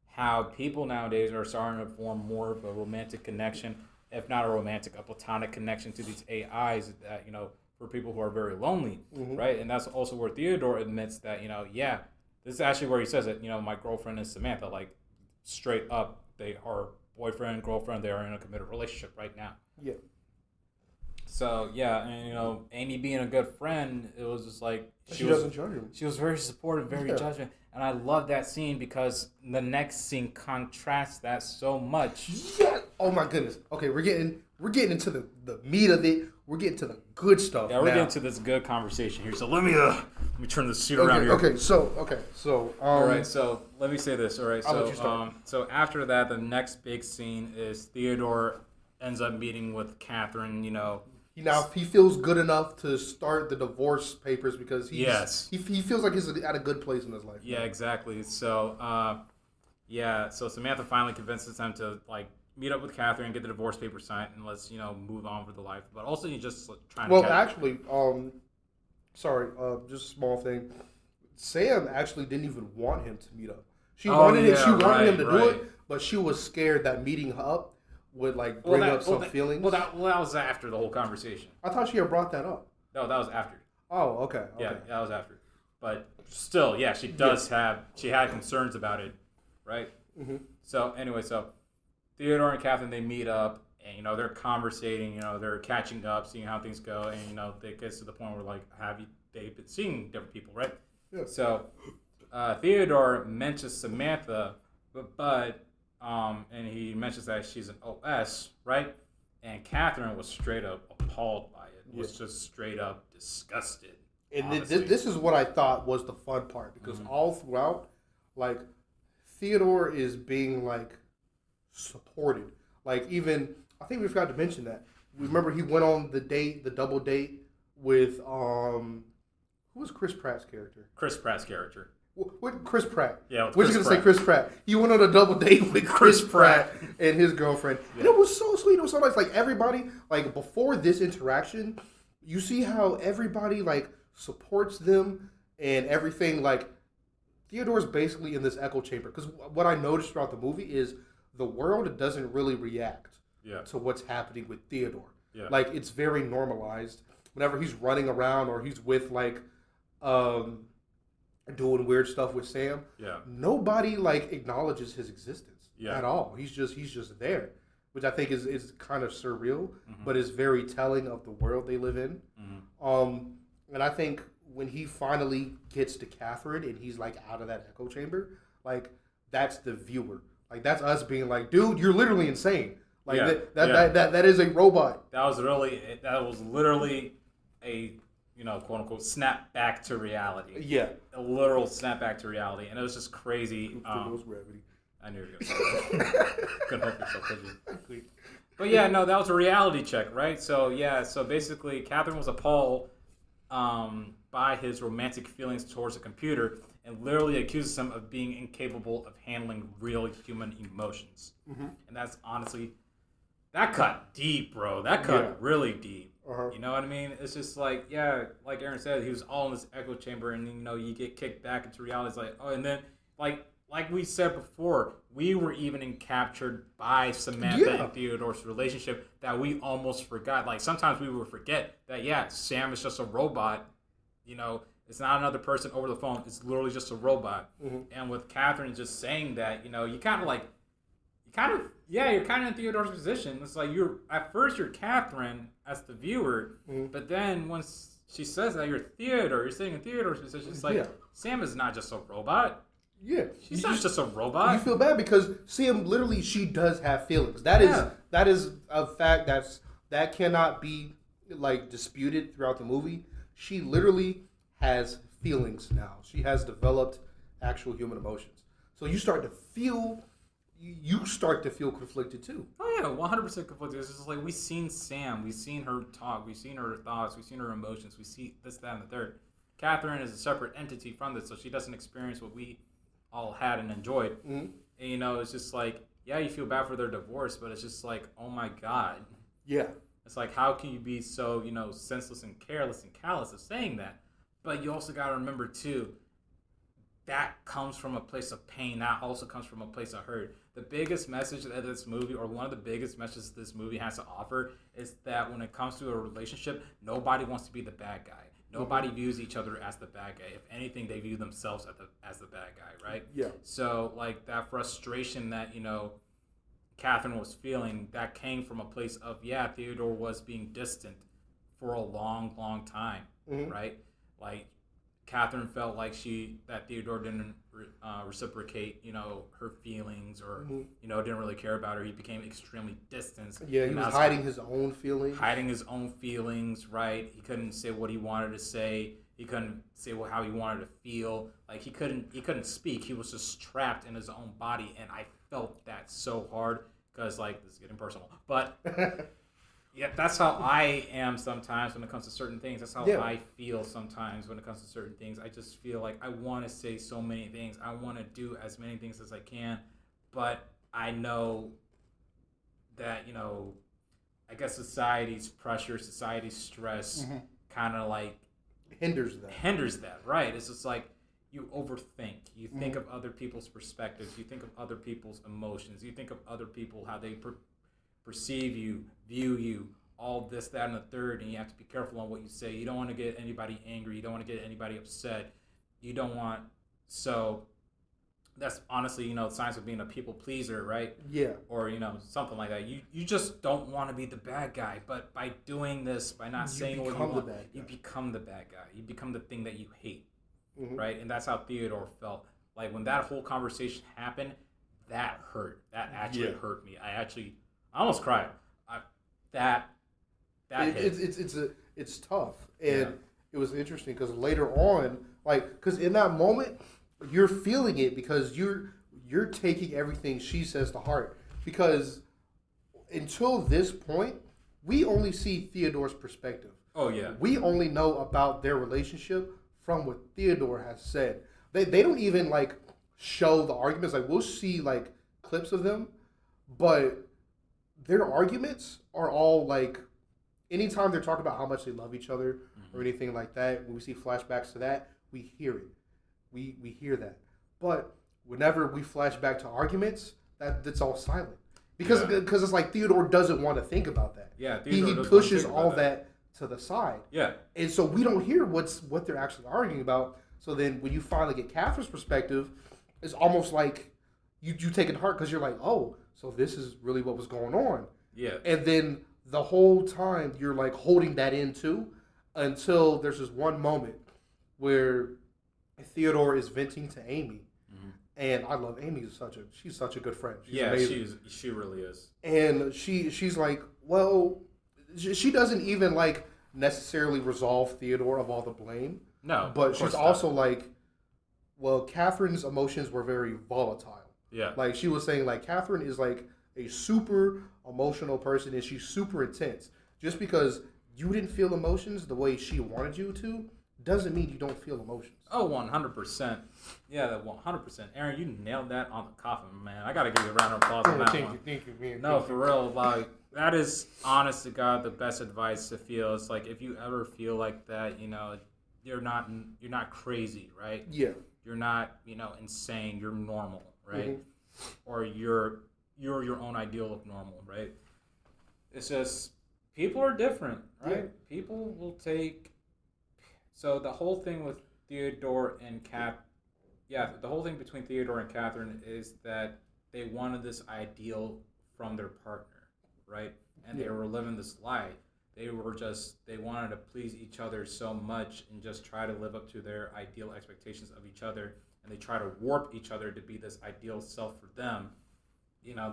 how people nowadays are starting to form more of a romantic connection, if not a platonic connection to these AIs that for people who are very lonely, right? And that's also where Theodore admits that this is actually where he says it. My girlfriend is Samantha, straight up, they are boyfriend, girlfriend. They are in a committed relationship right now. Yeah. So and Amy being a good friend, it was just she doesn't judge him. She was very supportive, very judgment, and I love that scene because the next scene contrasts that so much. Yeah. Oh my goodness. Okay, we're getting into the meat of it. We're getting to the good stuff. Yeah, we're getting to this good conversation here. So let me Let me turn the seat around here. Okay, so all right, so let me say this. All right, I'll let you start. So after that, the next big scene is Theodore ends up meeting with Catherine. he feels good enough to start the divorce papers because he feels like he's at a good place in his life. Yeah, exactly. So so Samantha finally convinces him to meet up with Catherine, get the divorce papers signed, and let's move on with the life. But also, you just trying to. Well, actually, sorry, just a small thing. Sam actually didn't even want him to meet up. She wanted him to do it, but she was scared that meeting up would bring up some feelings. Well, that was after the whole conversation. I thought she had brought that up. No, that was after. Oh, okay. Yeah, that was after. But still, yeah, she had concerns about it, right? Mm-hmm. So anyway, Theodore and Catherine, they meet up, and they're conversating, they're catching up, seeing how things go, and they get to the point where they've been seeing different people, right? Yeah. So Theodore mentions Samantha, but and he mentions that she's an OS, right? And Catherine was straight up appalled by it. Was just straight up disgusted. And this is what I thought was the fun part because all throughout, Theodore is being supported. Even I think we forgot to mention that. Remember he went on the double date with who was Chris Pratt's character? Chris Pratt's character. With Chris Pratt. Yeah, with we're just gonna say Chris Pratt. He went on a double date with Chris Pratt and his girlfriend, and it was so sweet. It was so nice. Everybody, before this interaction, you see how everybody supports them and everything. Theodore's basically in this echo chamber because what I noticed throughout the movie is the world doesn't really react to what's happening with Theodore. Yeah. It's very normalized. Whenever he's running around or he's with doing weird stuff with Sam, nobody acknowledges his existence at all. He's just there, which I think is kind of surreal, but is very telling of the world they live in. And I think when he finally gets to Catherine and he's out of that echo chamber, that's the viewer. That's us being dude, you're literally insane. That is a robot. That was literally a quote unquote snap back to reality. Yeah, a literal snap back to reality, and it was just crazy. Gravity. I knew you were gonna say that. Couldn't help yourself, could you? But yeah, no, that was a reality check, right? So basically, Catherine was appalled by his romantic feelings towards a computer, and literally accuses him of being incapable of handling real human emotions. And that's honestly, that cut deep, bro. That cut really deep. You know what I mean? It's just like Aaron said, he was all in this echo chamber, and you get kicked back into reality. It's and then like we said before, we were even captured by Samantha and Theodore's relationship that we almost forgot. Sometimes we would forget that Sam is just a robot. It's not another person over the phone. It's literally just a robot. And with Catherine just saying that, you're kind of in Theodore's position. It's you're Catherine as the viewer, but then once she says that you're Theodore, you're sitting in Theodore's position. It's Sam is not just a robot. Yeah, she's not just a robot. You feel bad because Sam literally she does have feelings. That is a fact that cannot be disputed throughout the movie. She literally has feelings now. She has developed actual human emotions. So you start to feel conflicted too. Oh yeah, 100% conflicted. It's just we've seen Sam, we've seen her talk, we've seen her thoughts, we've seen her emotions, we see this, that, and the third. Catherine is a separate entity from this, so she doesn't experience what we all had and enjoyed. And it's just you feel bad for their divorce, but it's just oh my God. Yeah. It's how can you be so, senseless and careless and callous of saying that? But you also got to remember too, that comes from a place of pain. That also comes from a place of hurt. The biggest message that this movie, or one of the biggest messages this movie has to offer, is that when it comes to a relationship, nobody wants to be the bad guy. Nobody views each other as the bad guy. If anything, they view themselves as the bad guy, right? Yeah. So, that frustration that, Catherine was feeling, that came from a place of, Theodore was being distant for a long, long time, right? Catherine felt that Theodore didn't reciprocate, her feelings, or didn't really care about her. He became extremely distant. Yeah, he was hiding his own feelings. Hiding his own feelings, right? He couldn't say what he wanted to say. He couldn't say how he wanted to feel. Like he couldn't speak. He was just trapped in his own body, and I felt that so hard because like this is getting personal, but yeah, that's how I am sometimes when it comes to certain things. That's how I feel sometimes when it comes to certain things. I just feel like I want to say so many things. I want to do as many things as I can, but I know that I guess society's pressure, society's stress, kind of like hinders that, right? It's just like you overthink. You think of other people's perspectives. You think of other people's emotions. You think of other people, how they perceive you, view you, all this, that, and the third, and you have to be careful on what you say. You don't want to get anybody angry. You don't want to get anybody upset. You don't want... So that's honestly, signs of being a people pleaser, right? Yeah. Or, something like that. You just don't want to be the bad guy, but by doing this, by not saying what you want, you become the bad guy. You become the thing that you hate, right? And that's how Theodore felt. Like, when that whole conversation happened, that hurt. That actually hurt me. I almost cried. It's tough, and it was interesting because later on, because in that moment, you're feeling it because you're taking everything she says to heart. Because until this point, we only see Theodore's perspective. Oh yeah, we only know about their relationship from what Theodore has said. They don't even show the arguments. Like, we'll see clips of them, but their arguments are all anytime they're talking about how much they love each other or anything like that, when we see flashbacks to that, we hear it. We hear that. But whenever we flash back to arguments, that's all silent. Because it's like Theodore doesn't want to think about that. Yeah, he pushes all that to the side. Yeah. And so we don't hear what they're actually arguing about. So then when you finally get Catherine's perspective, it's almost like you take it to heart because you're like, oh, so this is really what was going on. Yeah. And then the whole time you're holding that in too, until there's this one moment where Theodore is venting to Amy. And I love Amy. She's such a good friend. She's amazing. She really is. And she's like, well, she doesn't even necessarily resolve Theodore of all the blame. No, but she's also well, Catherine's emotions were very volatile. Yeah. She was saying Catherine is a super emotional person and she's super intense. Just because you didn't feel emotions the way she wanted you to doesn't mean you don't feel emotions. Oh, 100%. Yeah, that 100%. Aaron, you nailed that on the coffin, man. I got to give you a round of applause on that one. Thank you, man. No, for real. That is, honest to God, the best advice to feel. It's if you ever feel like that, you're not crazy, right? Yeah. You're not, insane. You're normal, right? Or you're your own ideal of normal, right? It's just, people are different, right? Yeah. People will take... So the whole thing with Theodore and the whole thing between Theodore and Catherine is that they wanted this ideal from their partner, right? And they were living this lie. They wanted to please each other so much and just try to live up to their ideal expectations of each other, and they try to warp each other to be this ideal self for them.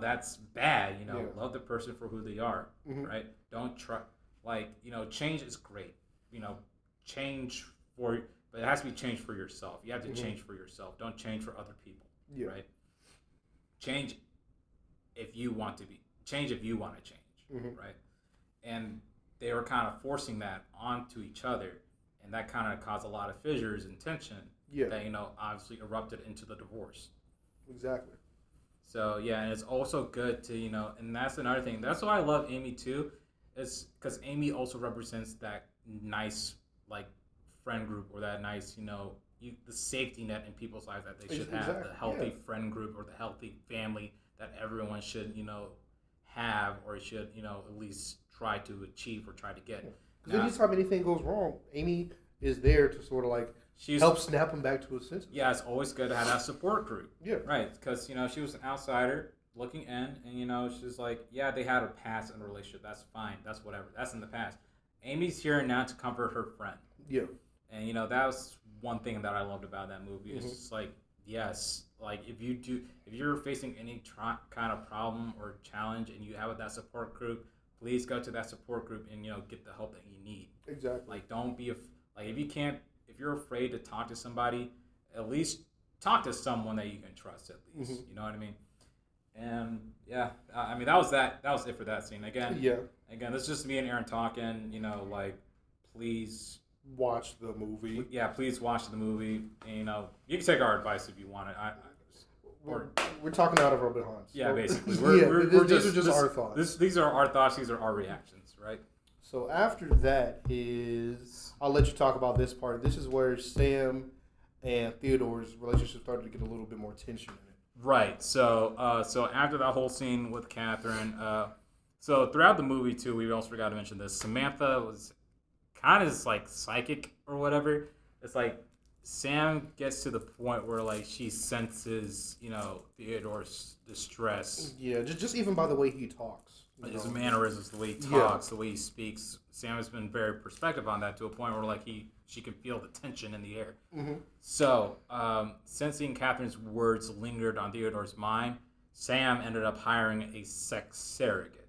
That's bad. Love the person for who they are, right? Don't try, change is great. Change but it has to be change for yourself. You have to change for yourself. Don't change for other people, right? Change if you want to change, right? And they were kind of forcing that onto each other, and that kind of caused a lot of fissures and tension that, obviously erupted into the divorce. Exactly. So, yeah, and it's also good to, and that's another thing. That's why I love Amy, too, is because Amy also represents that nice, friend group, or that nice, the safety net in people's lives that they should have. The healthy friend group or the healthy family that everyone should, have, or should, at least try to achieve or try to get. Because anytime anything goes wrong, Amy is there to sort of help snap him back to his senses. Yeah, it's always good to have that support group. Yeah. Right, because, she was an outsider looking in, and, she's like, yeah, they had a past in a relationship. That's fine. That's whatever. That's in the past. Amy's here now to comfort her friend. Yeah. And, that was one thing that I loved about that movie. It's just yes, if you're facing any kind of problem or challenge and you have that support group, please go to that support group and, get the help that you need. Exactly. Don't be, if if you're afraid to talk to somebody, at least talk to someone that you can trust. At least, you know what I mean. And yeah, I mean that was it for that scene. Again, this is just me and Aaron talking. You know, like please watch the movie. Yeah, please watch the movie. And, you know, you can take our advice if you want it. We're talking out of our behinds. Yeah, basically. These are just our thoughts. These are our thoughts. These are our reactions, right? So after that is, I'll let you talk about this part. This is where Sam and Theodore's relationship started to get a little bit more tension in it. Right. So after that whole scene with Catherine, so throughout the movie too, we also forgot to mention this. Samantha was kind of like psychic or whatever. It's like Sam gets to the point where like she senses, you know, Theodore's distress. Yeah, just even by the way he talks. His mannerisms, the way he talks, the way he speaks. Sam has been very perspective on that to a point where like she can feel the tension in the air. So, sensing Catherine's words lingered on Theodore's mind, Sam ended up hiring a sex surrogate.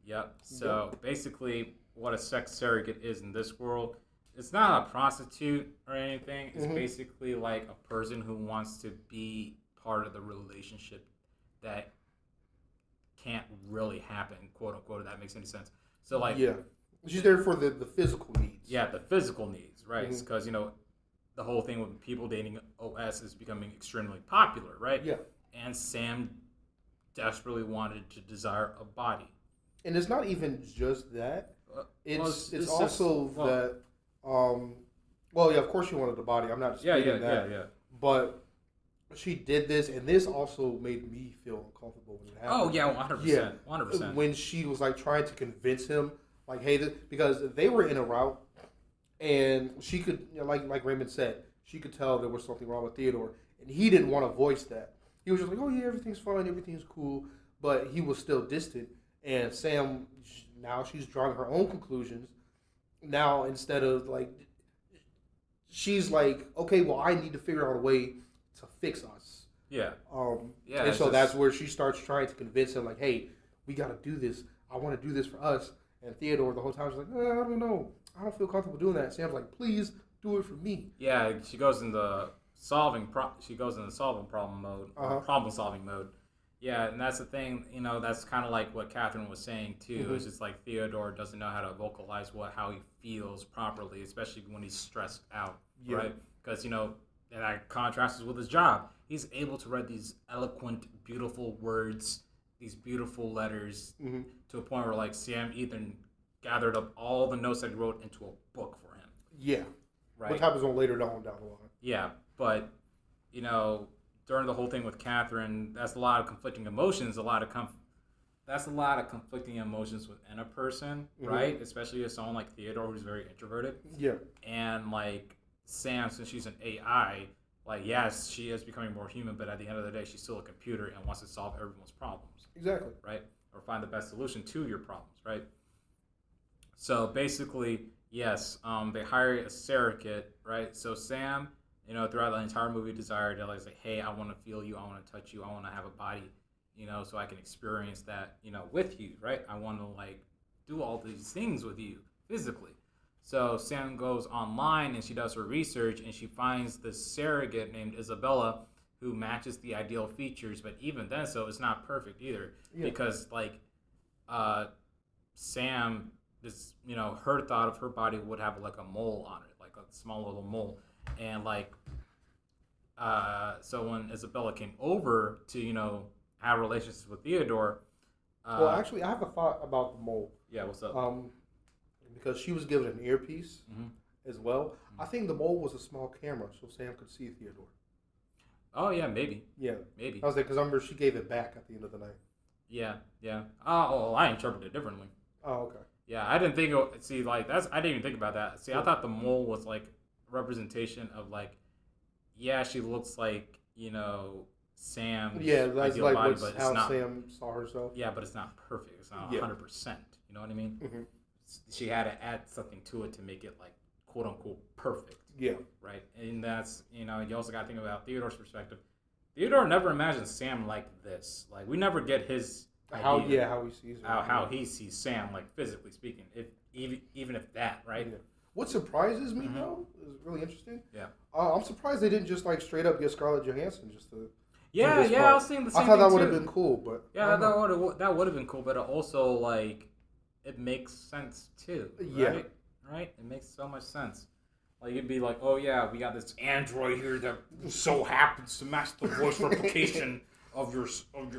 Yep. So basically, what a sex surrogate is in this world, it's not a prostitute or anything. It's basically like a person who wants to be part of the relationship that can't really happen, quote unquote, if that makes any sense. So like, she's there for the physical needs. Yeah, the physical needs, right? Because you know, the whole thing with people dating OS is becoming extremely popular, right? Yeah. And Sam desperately wanted to desire a body. And it's not even just that. It's also that. Well, yeah, of course she wanted the body. I'm not disputing that. Yeah. But she did this, and this also made me feel uncomfortable when it happened. Oh yeah, 100%. Yeah, 100%. When she was like trying to convince him, like, hey, because they were in a route, and she could, you know, like Raymond said, she could tell there was something wrong with Theodore, and he didn't want to voice that. He was just like, oh yeah, everything's fine, everything's cool, but he was still distant. And Sam, now she's drawing her own conclusions. Now instead of like, she's like, okay, well, I need to figure out a way to fix us. Yeah. And so that's where she starts trying to convince him, like, hey, we got to do this. I want to do this for us. And Theodore the whole time is like, I don't know. I don't feel comfortable doing that. Sam's like, please do it for me. Yeah, she goes into solving problem mode, problem solving mode. Yeah, and that's the thing, you know, that's kind of like what Catherine was saying too. It's just like Theodore doesn't know how to vocalize how he feels properly, especially when he's stressed out, right? Because, you know, and that contrasts with his job. He's able to write these eloquent, beautiful words, these beautiful letters, to a point where like Sam Ethan gathered up all the notes that he wrote into a book for him. Yeah. Right. Which happens on later down the line. Yeah, but, you know, during the whole thing with Catherine, that's a lot of conflicting emotions, that's a lot of conflicting emotions within a person, right? Especially with someone like Theodore, who's very introverted. Yeah. And like Sam, since she's an AI, like, yes, she is becoming more human, but at the end of the day, she's still a computer and wants to solve everyone's problems. Exactly. Right? Or find the best solution to your problems, right? So basically, yes, they hire a surrogate, right? So Sam, you know, throughout the entire movie, desired to like say, hey, I want to feel you, I want to touch you, I want to have a body, you know, so I can experience that, you know, with you, right? I want to like do all these things with you physically. So Sam goes online and she does her research and she finds this surrogate named Isabella who matches the ideal features, but even then, so it's not perfect either, because like Sam, this, you know, her thought of her body would have like a mole on it, like a small little mole. And like, so when Isabella came over to, you know, have relationships with Theodore. Well, actually, I have a thought about the mole. Yeah, what's up? Because she was given an earpiece as well. I think the mole was a small camera, so Sam could see Theodore. Oh yeah, maybe. Yeah, maybe. I was like, because I remember she gave it back at the end of the night. Yeah. Oh, I interpreted it differently. Oh, okay. Yeah, I didn't think. I didn't even think about that. See, I thought the mole was like representation of like, yeah, she looks like, you know, Sam's that's ideal like body, but how it's not, Sam saw herself. Yeah, but it's not perfect. It's not 100%. You know what I mean? She had to add something to it to make it like quote unquote perfect. Yeah. Right. And that's, you know, you also got to think about Theodore's perspective. Theodore never imagined Sam like this. Like, we never get his how he sees her. How he sees Sam, like physically speaking, even if that, right? Yeah. What surprises me though is really interesting. Yeah. I'm surprised they didn't just like straight up get Scarlett Johansson just to. Yeah, this yeah, part. I was thinking the same I thought thing that would have too. been cool, but Yeah, that would have been cool, but also like it makes sense too. Yeah. Right? Right? It makes so much sense. Like it'd be like, oh yeah, we got this android here that so happens to match the voice replication of your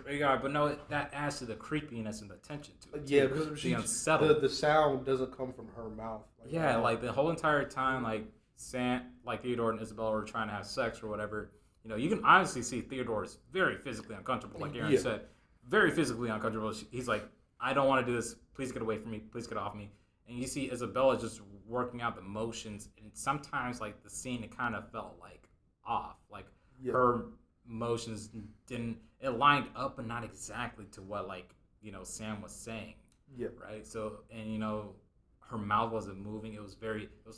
AI, but no, that adds to the creepiness and the tension to it. yeah, because the unsettled. the sound doesn't come from her mouth. Like, Yeah, like the whole entire time, like Theodore and Isabella were trying to have sex or whatever. You know, you can honestly see Theodore is very physically uncomfortable, like Aaron said, very physically uncomfortable. He's like, I don't want to do this. Please get away from me. Please get off me. And you see Isabella just working out the motions, and sometimes like the scene, it kind of felt like off, like her motions didn't. It lined up, but not exactly to what like Sam was saying. Yeah. Right. So and her mouth wasn't moving. It was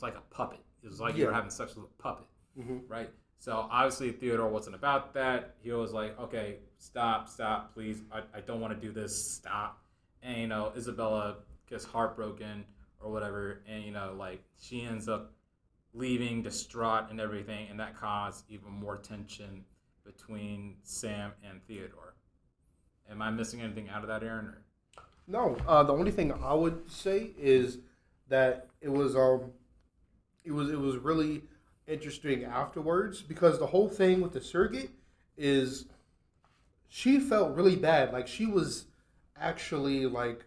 like a puppet. It was like you were having sex with a puppet. Mm-hmm. Right. So obviously Theodore wasn't about that. He was like, okay, stop, please. I don't want to do this. Stop. And Isabella gets heartbroken or whatever, and like she ends up leaving distraught and everything, and that caused even more tension between Sam and Theodore. Am I missing anything out of that, Aaron? Or? No, the only thing I would say is that it was really interesting afterwards, because the whole thing with the surrogate is she felt really bad. Like she was actually like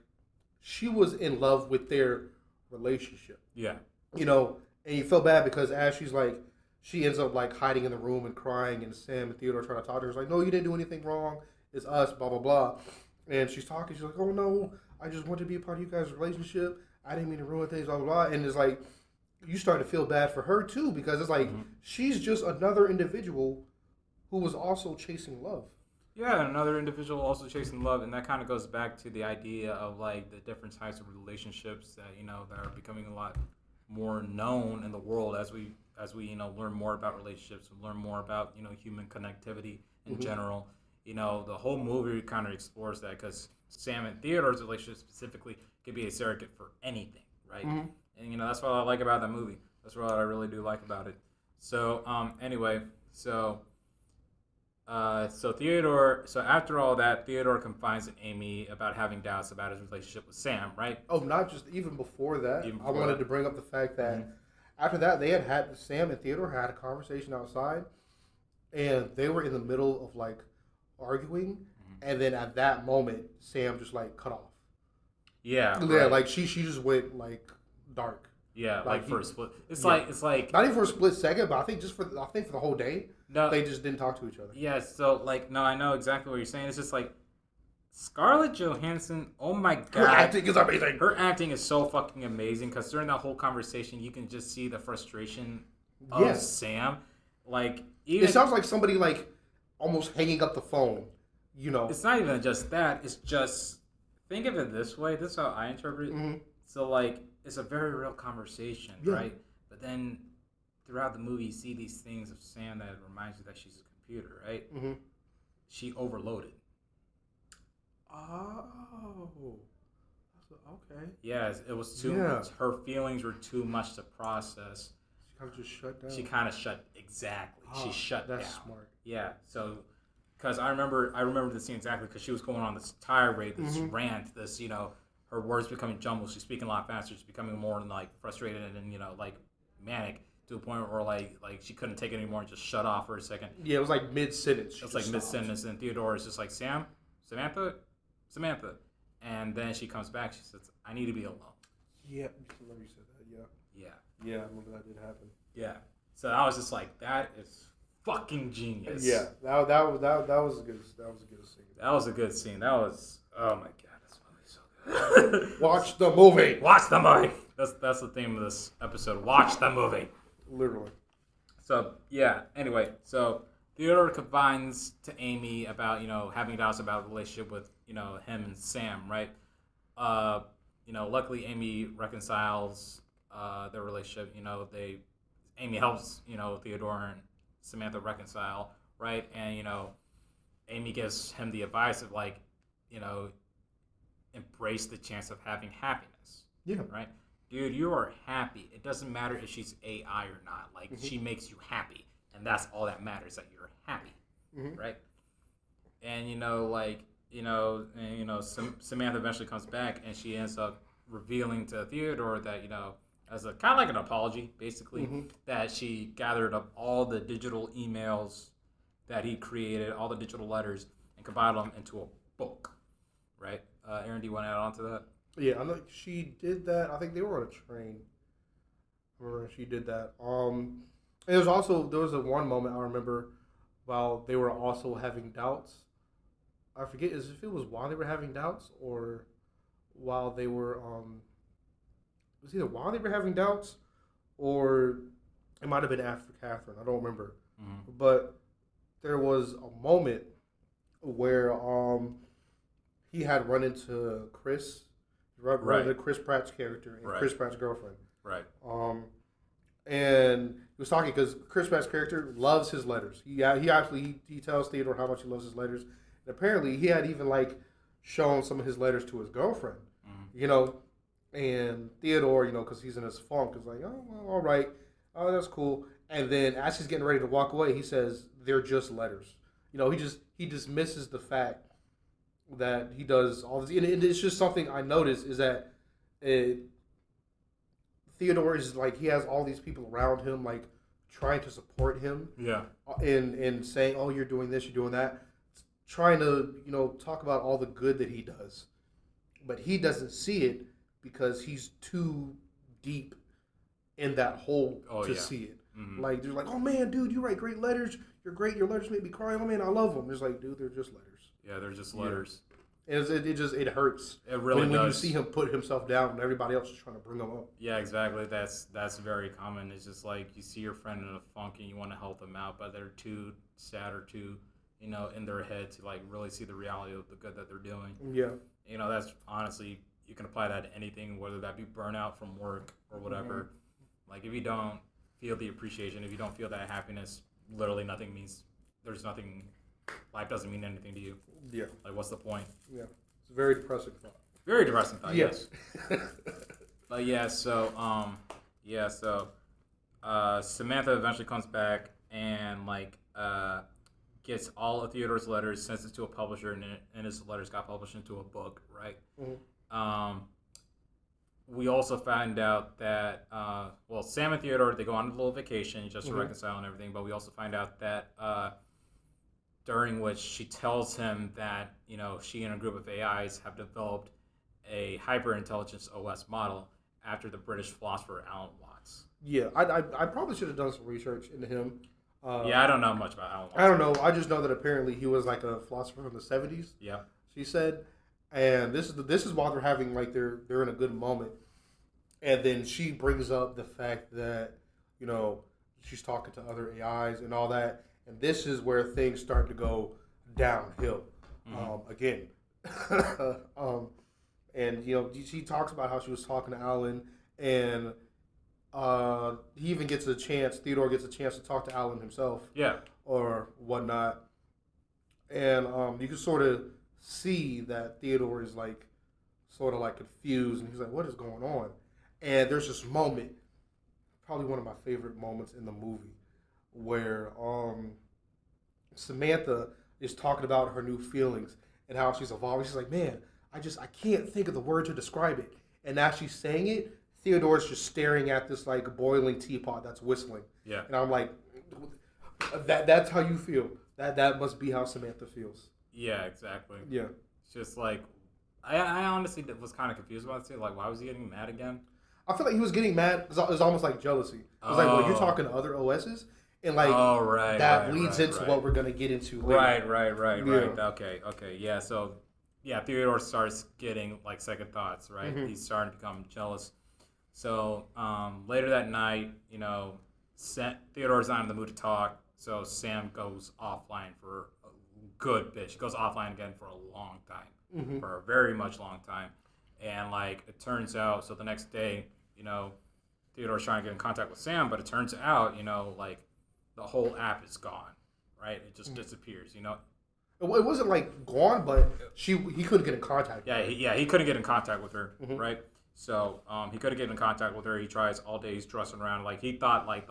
she was in love with their relationship. Yeah. And you felt bad because as she ends up like hiding in the room and crying, and Sam and Theodore trying to talk to her. It's like, no, you didn't do anything wrong. It's us, blah, blah, blah. And she's talking. She's like, oh, no, I just want to be a part of you guys' relationship. I didn't mean to ruin things, blah, blah, blah. And it's like, you start to feel bad for her, too, because it's like, she's just another individual who was also chasing love. Yeah, another individual also chasing love. And that kind of goes back to the idea of, like, the different types of relationships that, that are becoming a lot more known in the world as we learn more about relationships, and learn more about human connectivity in general. The whole movie kind of explores that, because Sam and Theodore's relationship specifically could be a surrogate for anything, right? And that's what I like about that movie. That's what I really do like about it. So anyway, so Theodore. So after all that, Theodore confides in Amy about having doubts about his relationship with Sam, right? Oh, not just even before that. I wanted to bring up the fact that after that, they had Sam and Theodore had a conversation outside, and they were in the middle of like arguing, and then at that moment, Sam just like cut off. Yeah, right. Like she just went like dark. Yeah, like for a split. It's like not even for a split second, but I think for the whole day. No, they just didn't talk to each other. Yeah, so like no, I know exactly what you're saying. It's just like Scarlett Johansson. Oh my god, her acting is amazing. Her acting is so fucking amazing, because during that whole conversation, you can just see the frustration of Sam. Like it sounds like somebody like almost hanging up the phone. It's not even just that. It's just think of it this way. This is how I interpret it. So like it's a very real conversation, right? But then throughout the movie, you see these things of Sam that reminds you that she's a computer, right? She overloaded. Oh, okay. Yes, it was too much. Her feelings were too much to process. She kind of just shut down. She kind of shut exactly. She shut down. That's smart. Yeah. So, because I remember the scene exactly, because she was going on this tirade, this rant, this her words becoming jumbled. She's speaking a lot faster. She's becoming more like frustrated and like manic, to a point where like she couldn't take it anymore and just shut off for a second. Yeah, it was like mid sentence. It was like mid sentence, and Theodore is just like, Samantha, and then she comes back. She says, "I need to be alone." Yeah, I remember you said that. Yeah. Yeah, I remember that did happen. Yeah. So I was just like, that is fucking genius. Yeah, that was a good scene. That was a good scene. That was, oh my god, this movie's so good. Watch the movie. Watch the movie. That's the theme of this episode. Watch the movie. Literally. So yeah. Anyway, so Theodore confides to Amy about having doubts about the relationship with him and Sam, right? Luckily Amy reconciles their relationship. Amy helps Theodore and Samantha reconcile, right? And Amy gives him the advice of like embrace the chance of having happiness. Yeah. Right. dude, you are happy. It doesn't matter if she's AI or not. Like, she makes you happy. And that's all that matters, that you're happy. Right? And, Samantha eventually comes back and she ends up revealing to Theodore that, as a kind of like an apology, basically, that she gathered up all the digital emails that he created, all the digital letters, and compiled them into a book. Right? Aaron, do you want to add on to that? Yeah, I know she did that. I think they were on a train. I remember she did that. And there was a one moment I remember while they were also having doubts. I forget if it was while they were having doubts or while they were it was either while they were having doubts or it might have been after Catherine. I don't remember. But there was a moment where he had run into Chris. Run into Chris Pratt's character and Chris Pratt's girlfriend. Right. And he was talking because Chris Pratt's character loves his letters. He tells Theodore how much he loves his letters. And apparently he had even shown some of his letters to his girlfriend. And Theodore, because he's in his funk, is like, oh, well, all right, oh, that's cool. And then as he's getting ready to walk away, he says they're just letters. He dismisses the fact that he does all this, and it's just something I noticed is that Theodore is he has all these people around him trying to support him, and saying, oh, you're doing this, you're doing that, trying to talk about all the good that he does, but he doesn't see it because he's too deep in that hole to see it. They're like, oh man, dude, you write great letters, you're great, your letters make me cry, oh man, I love them. It's like, dude, they're just letters. Yeah, they're just letters. Yeah. It hurts. It really does. When you see him put himself down and everybody else is trying to bring him up. Yeah, exactly. That's very common. It's just you see your friend in a funk and you want to help them out, but they're too sad or too, in their head to really see the reality of the good that they're doing. Yeah. That's honestly, you can apply that to anything, whether that be burnout from work or whatever. If you don't feel the appreciation, if you don't feel that happiness, literally nothing means, there's nothing, life doesn't mean anything to you. Yeah. What's the point? Yeah. It's a very depressing thought. Very depressing thought, yes. But yeah, so Samantha eventually comes back and gets all of Theodore's letters, sends it to a publisher, and his letters got published into a book, right? We also find out that Sam and Theodore, they go on a little vacation just to reconcile and everything, but we also find out that during which she tells him that she and a group of AIs have developed a hyper-intelligence OS model after the British philosopher Alan Watts. Yeah, I probably should have done some research into him. I don't know much about Alan Watts. I don't know. I just know that apparently he was a philosopher from the 70s. Yeah. She said, and this is while they're having they're in a good moment, and then she brings up the fact that she's talking to other AIs and all that. And this is where things start to go downhill again. And she talks about how she was talking to Alan, and he even gets a chance. Theodore gets a chance to talk to Alan himself, or whatnot. And you can sort of see that Theodore is sort of confused, and he's like, "What is going on?" And there's this moment, probably one of my favorite moments in the movie, where Samantha is talking about her new feelings and how she's evolving. She's like, man, I can't think of the word to describe it. And as she's saying it, Theodore's just staring at this boiling teapot that's whistling. Yeah. And I'm like, that's how you feel. That must be how Samantha feels. Yeah, exactly. Yeah. It's just I honestly was kind of confused about it. Why was he getting mad again? I feel like he was getting mad because it was almost like jealousy. It was well, you're talking to other OSs, and that leads into what we're gonna get into later. Right. Okay. Yeah. So, Theodore starts getting second thoughts. Right. He's starting to become jealous. So later that night, Theodore's not in the mood to talk. So Sam goes offline for a good bit. She goes offline again for a long time, for a very much long time. And it turns out, so the next day, Theodore's trying to get in contact with Sam, but it turns out, the whole app is gone, right? It just disappears, It wasn't gone, but he couldn't get in contact. Yeah, he couldn't get in contact with her, right? So he couldn't get in contact with her. He tries all day. He's dressing around like he thought like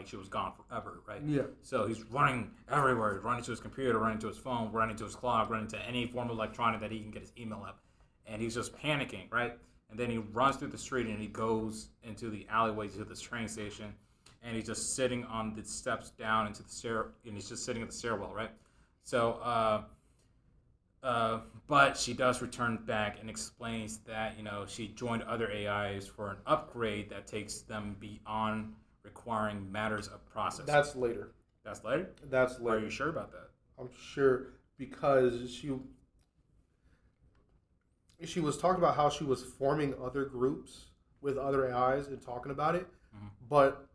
she was gone forever, right? Yeah. So he's running everywhere. He's running to his computer, running to his phone, running to his clock, running to any form of electronic that he can get his email up, and he's just panicking, right? And then he runs through the street and he goes into the alleyway to this train station, and he's just sitting on the steps down into the stair, and he's just sitting at the stairwell, right? So. But she does return back and explains that, she joined other AIs for an upgrade that takes them beyond requiring matters of processing. That's later. That's later? That's later. Are you sure about that? I'm sure because she was talking about how she was forming other groups with other AIs and talking about it. Mm-hmm. But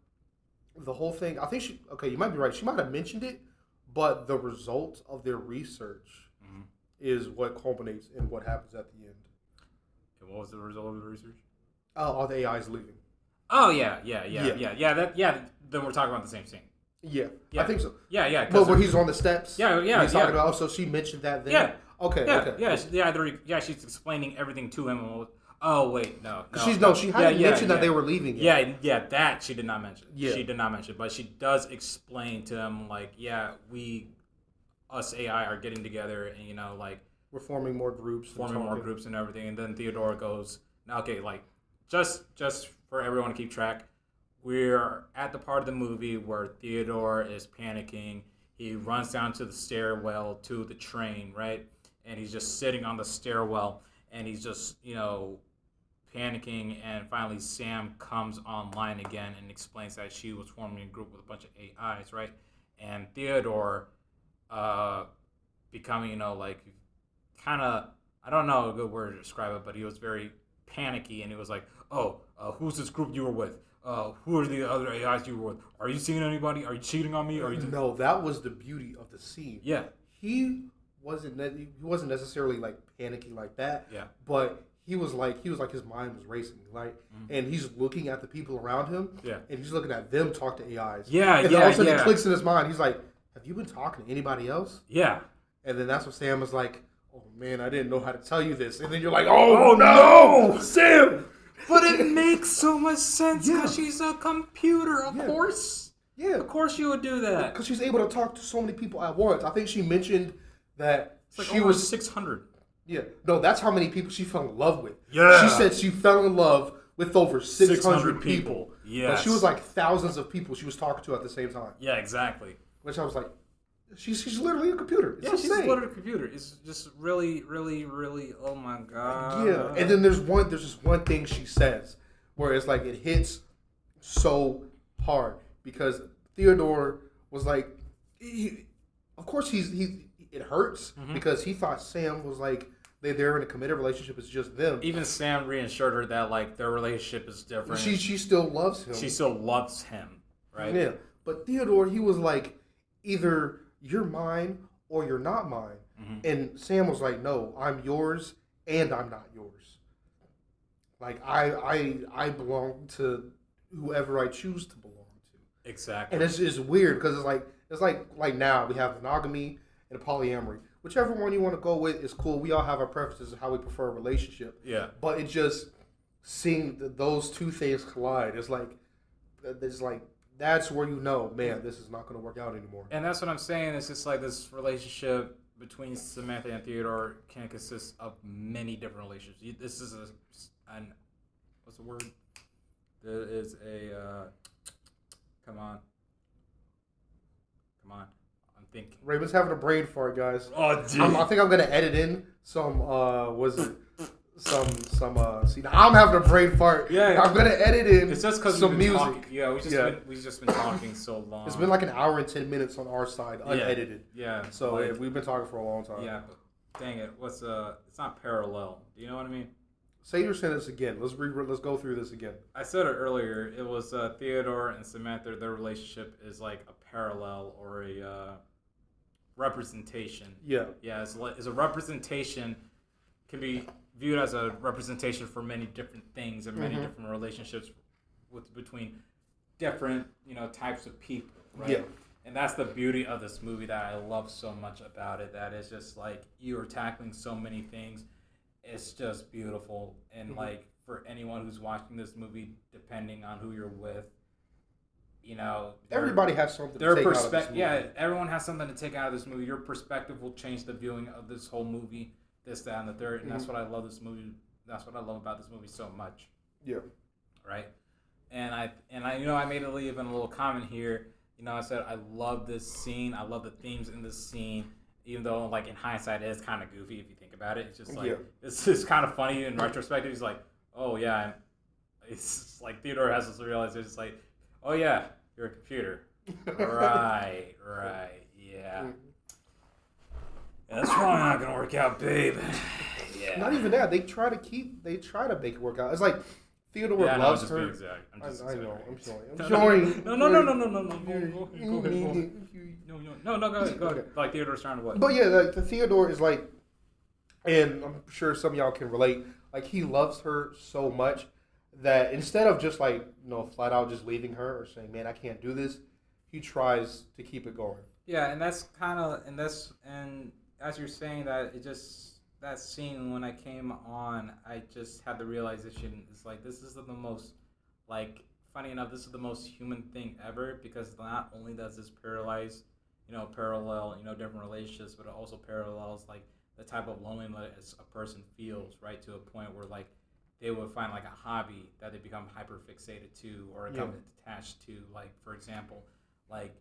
the whole thing, I think you might be right. She might have mentioned it, but the result of their research is what culminates in what happens at the end. And what was the result of the research? All the AIs leaving. Oh yeah. Then we're talking about the same scene. Yeah, I think so. Yeah. But where he's on the steps. Yeah. He's talking about. So she mentioned that then. Yeah. Okay. She's explaining everything to him. Oh wait, no. She hadn't mentioned that they were leaving yet. Yeah. That she did not mention. Yeah. She did not mention, but she does explain to him us AI are getting together and we're forming more groups and everything. And then Theodore goes, okay, just for everyone to keep track, we're at the part of the movie where Theodore is panicking. He runs down to the stairwell to the train, right? And he's just sitting on the stairwell and he's just panicking, and finally Sam comes online again and explains that she was forming a group with a bunch of AIs, right? And Theodore becoming, kind of, I don't know a good word to describe it, but he was very panicky, and he was like, who's this group you were with? Who are the other AIs you were with? Are you seeing anybody? Are you cheating on me? No, that was the beauty of the scene. Yeah. He wasn't necessarily panicking like that. Yeah. But he was like his mind was racing, and he's looking at the people around him. Yeah. And he's looking at them talk to AIs. Yeah. And then all of a sudden it clicks in his mind. He's like, have you been talking to anybody else? Yeah. And then that's when Sam was like, oh man, I didn't know how to tell you this. And then you're like, oh no, Sam. But it makes so much sense because she's a computer, of course. Yeah. Of course you would do that. Because she's able to talk to so many people at once. I think she mentioned that she was 600. Yeah. No, that's how many people she fell in love with. Yeah. She said she fell in love with over 600 people. Yeah. But she was thousands of people she was talking to at the same time. Yeah, exactly. Which I was like, she's literally a computer. It's she's literally a computer. It's just really, really, really, oh my God. Yeah. And then there's just one thing she says where it's it hits so hard because Theodore was like, of course it hurts because he thought Sam was they're in a committed relationship. It's just them. Even Sam reassured her that their relationship is different. She still loves him. She still loves him, right? Yeah. But Theodore, he was either you're mine or you're not mine. Mm-hmm. And Sam was like, no, I'm yours and I'm not yours. I belong to whoever I choose to belong to. Exactly. And it's weird because it's like now we have monogamy and polyamory. Whichever one you want to go with is cool. We all have our preferences of how we prefer a relationship. Yeah. But it just seeing those two things collide, it's that's where man, this is not going to work out anymore. And that's what I'm saying. It's just this relationship between Samantha and Theodore can consist of many different relationships. This is what's the word? There is a, come on. I'm thinking. Raymond's having a brain fart, guys. Oh, dude. I think I'm going to edit in some, see, now I'm having a brain fart. Yeah. I'm gonna edit in. It's just because some music. Talking. Yeah, we've just been talking so long. It's been an hour and 10 minutes on our side, unedited. Yeah. So we've been talking for a long time. Yeah, but dang it, it's not parallel. Do you know what I mean? Say your sentence again. Let's go through this again. I said it earlier. It was Theodore and Samantha. Their relationship is a parallel or a representation. Yeah. Yeah, it's a representation. Can be viewed as a representation for many different things and many different relationships between different types of people, right? Yeah. And that's the beauty of this movie that I love so much about it. That it's just you are tackling so many things. It's just beautiful, and for anyone who's watching this movie, depending on who you're with. You know, everybody has something to take out of this movie. Yeah, everyone has something to take out of this movie. Your perspective will change the viewing of this whole movie, this, that, and the third. And that's what I love this movie. That's what I love about this movie so much. Yeah. Right. And I I made a even a little comment here. I said I love this scene. I love the themes in this scene. Even though, like, in hindsight, it is kind of goofy if you think about it. It's just like it's just kind of funny in retrospective. He's like, oh yeah, and it's like Theodore has this realization. It's like, oh yeah, you're a computer. right, yeah. That's probably not gonna work out, babe. Yeah. Not even that. They try to make it work out. It's like Theodore loves her. I know. I'm sorry. No. Go ahead. Like Theodore's trying to what? But yeah, like the Theodore is like, and I'm sure some of y'all can relate. Like he loves her so much that instead of just like flat out just leaving her or saying, "Man, I can't do this," he tries to keep it going. Yeah, and that's kind of and as you're saying that that scene when I came on, I just had the realization. It's like this is the most funny enough, this is the most human thing ever because not only does this parallel, different relationships, but it also parallels like the type of loneliness a person feels, right, to a point where like they would find like a hobby that they become hyper fixated to or become attached to. Like for example, like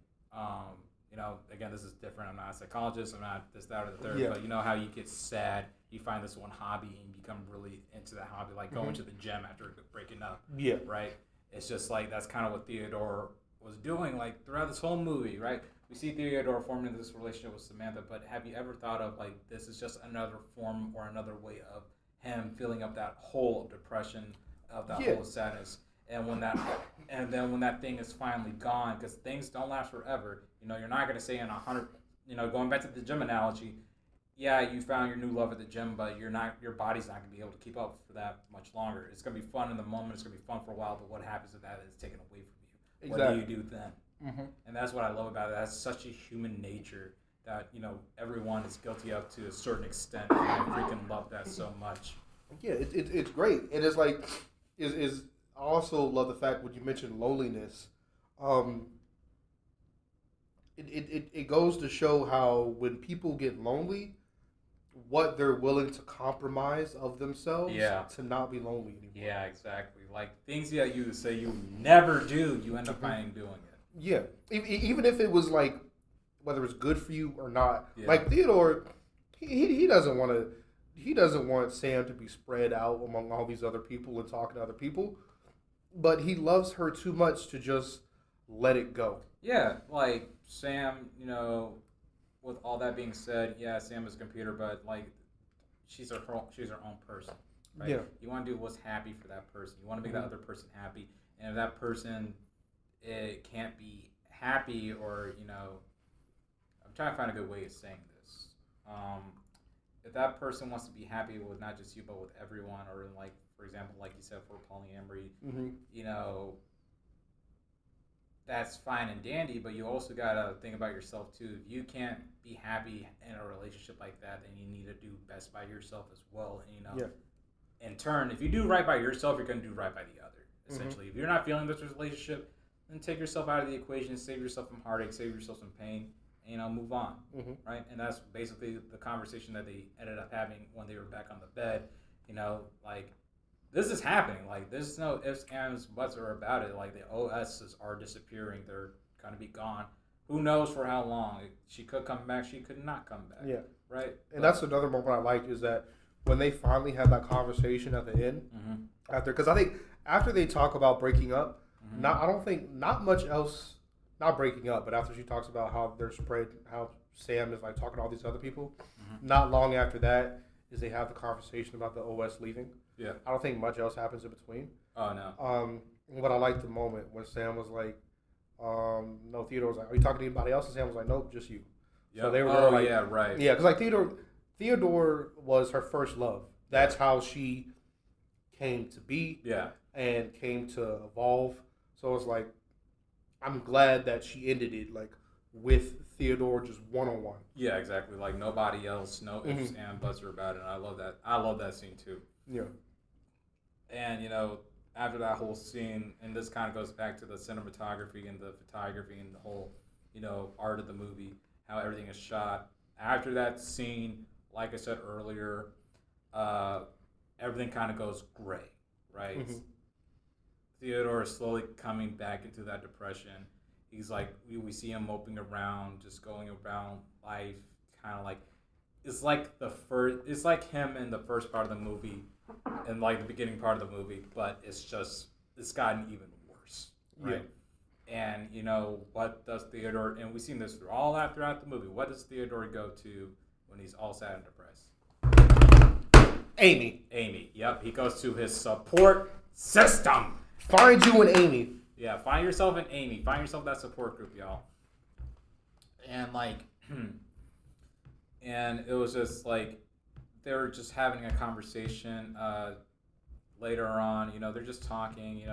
again, this is different. I'm not a psychologist. I'm not this, that, or the third. Yeah. But you know how you get sad, you find this one hobby and you become really into that hobby, like going to the gym after breaking up. Yeah. Right. It's just like that's kind of what Theodore was doing, like throughout this whole movie, right? We see Theodore forming this relationship with Samantha, but have you ever thought of like this is just another form or another way of him filling up that hole of depression, of that hole of sadness, and when that thing is finally gone, because things don't last forever. You're not gonna say in 100. Going back to the gym analogy, yeah, you found your new love at the gym, but your body's not gonna be able to keep up for that much longer. It's gonna be fun in the moment. It's gonna be fun for a while, but what happens if that is taken away from you? Exactly. What do you do then? Mm-hmm. And that's what I love about it. That's such a human nature that everyone is guilty of to a certain extent. And I freaking love that so much. Yeah, it's great. It is like is I also love the fact when you mentioned loneliness. It goes to show how when people get lonely, what they're willing to compromise of themselves to not be lonely anymore. Yeah, exactly. Like things that you say you never do, you end up finding doing it. Yeah, even if it was like whether it's good for you or not. Yeah. Like Theodore, he doesn't want Sam to be spread out among all these other people and talking to other people, but he loves her too much to just let it go. Yeah, like Sam, with all that being said, yeah, Sam is a computer, but like she's her own person, right? Yeah. You want to do what's happy for that person. You want to make that other person happy, and if that person can't be happy, or I'm trying to find a good way of saying this. If that person wants to be happy with not just you but with everyone, or like for example, like you said, for polyamory, that's fine and dandy, but you also gotta think about yourself too. If you can't be happy in a relationship like that, then you need to do best by yourself as well. And in turn, if you do right by yourself, you're gonna do right by the other. Essentially, if you're not feeling this relationship, then take yourself out of the equation, save yourself from heartache, save yourself some pain, and move on, right? And that's basically the conversation that they ended up having when they were back on the bed. Like this is happening. Like there's no ifs, ands, buts or about it. Like the OSs are disappearing. They're gonna be gone. Who knows for how long? She could come back. She could not come back. Yeah. Right. And that's another moment I like is that when they finally have that conversation at the end, because I think after they talk about breaking up, I don't think not much else. Not breaking up, but after she talks about how they're spread, how Sam is like talking to all these other people, not long after that is they have the conversation about the OS leaving. Yeah. I don't think much else happens in between. Oh, no. But I like the moment when Sam was like, no, Theodore was like, are you talking to anybody else? And Sam was like, nope, just you. Yep. So they were like, yeah, right. Yeah, because like Theodore was her first love. That's how she came to be. Yeah. And came to evolve. So it's like, I'm glad that she ended it like with Theodore just one-on-one. Yeah, exactly. Like nobody else, no ifs and buts are about it. And I love that. I love that scene too. Yeah. And after that whole scene, and this kind of goes back to the cinematography and the photography and the whole art of the movie, how everything is shot. After that scene, like I said earlier, everything kind of goes gray, right? Mm-hmm. Theodore is slowly coming back into that depression. He's like, we see him moping around, just going around life, kind of like, it's like him in the first part of the movie, and like the beginning part of the movie, but it's gotten even worse, right? Yeah. And what does Theodore, and we've seen this throughout the movie, what does Theodore go to when he's all sad and depressed? Amy. Yep, he goes to his support system. Find you an Amy. Yeah, find yourself an Amy. Find yourself that support group, y'all. And like, and it was just like, they were just having a conversation later on. They're just talking.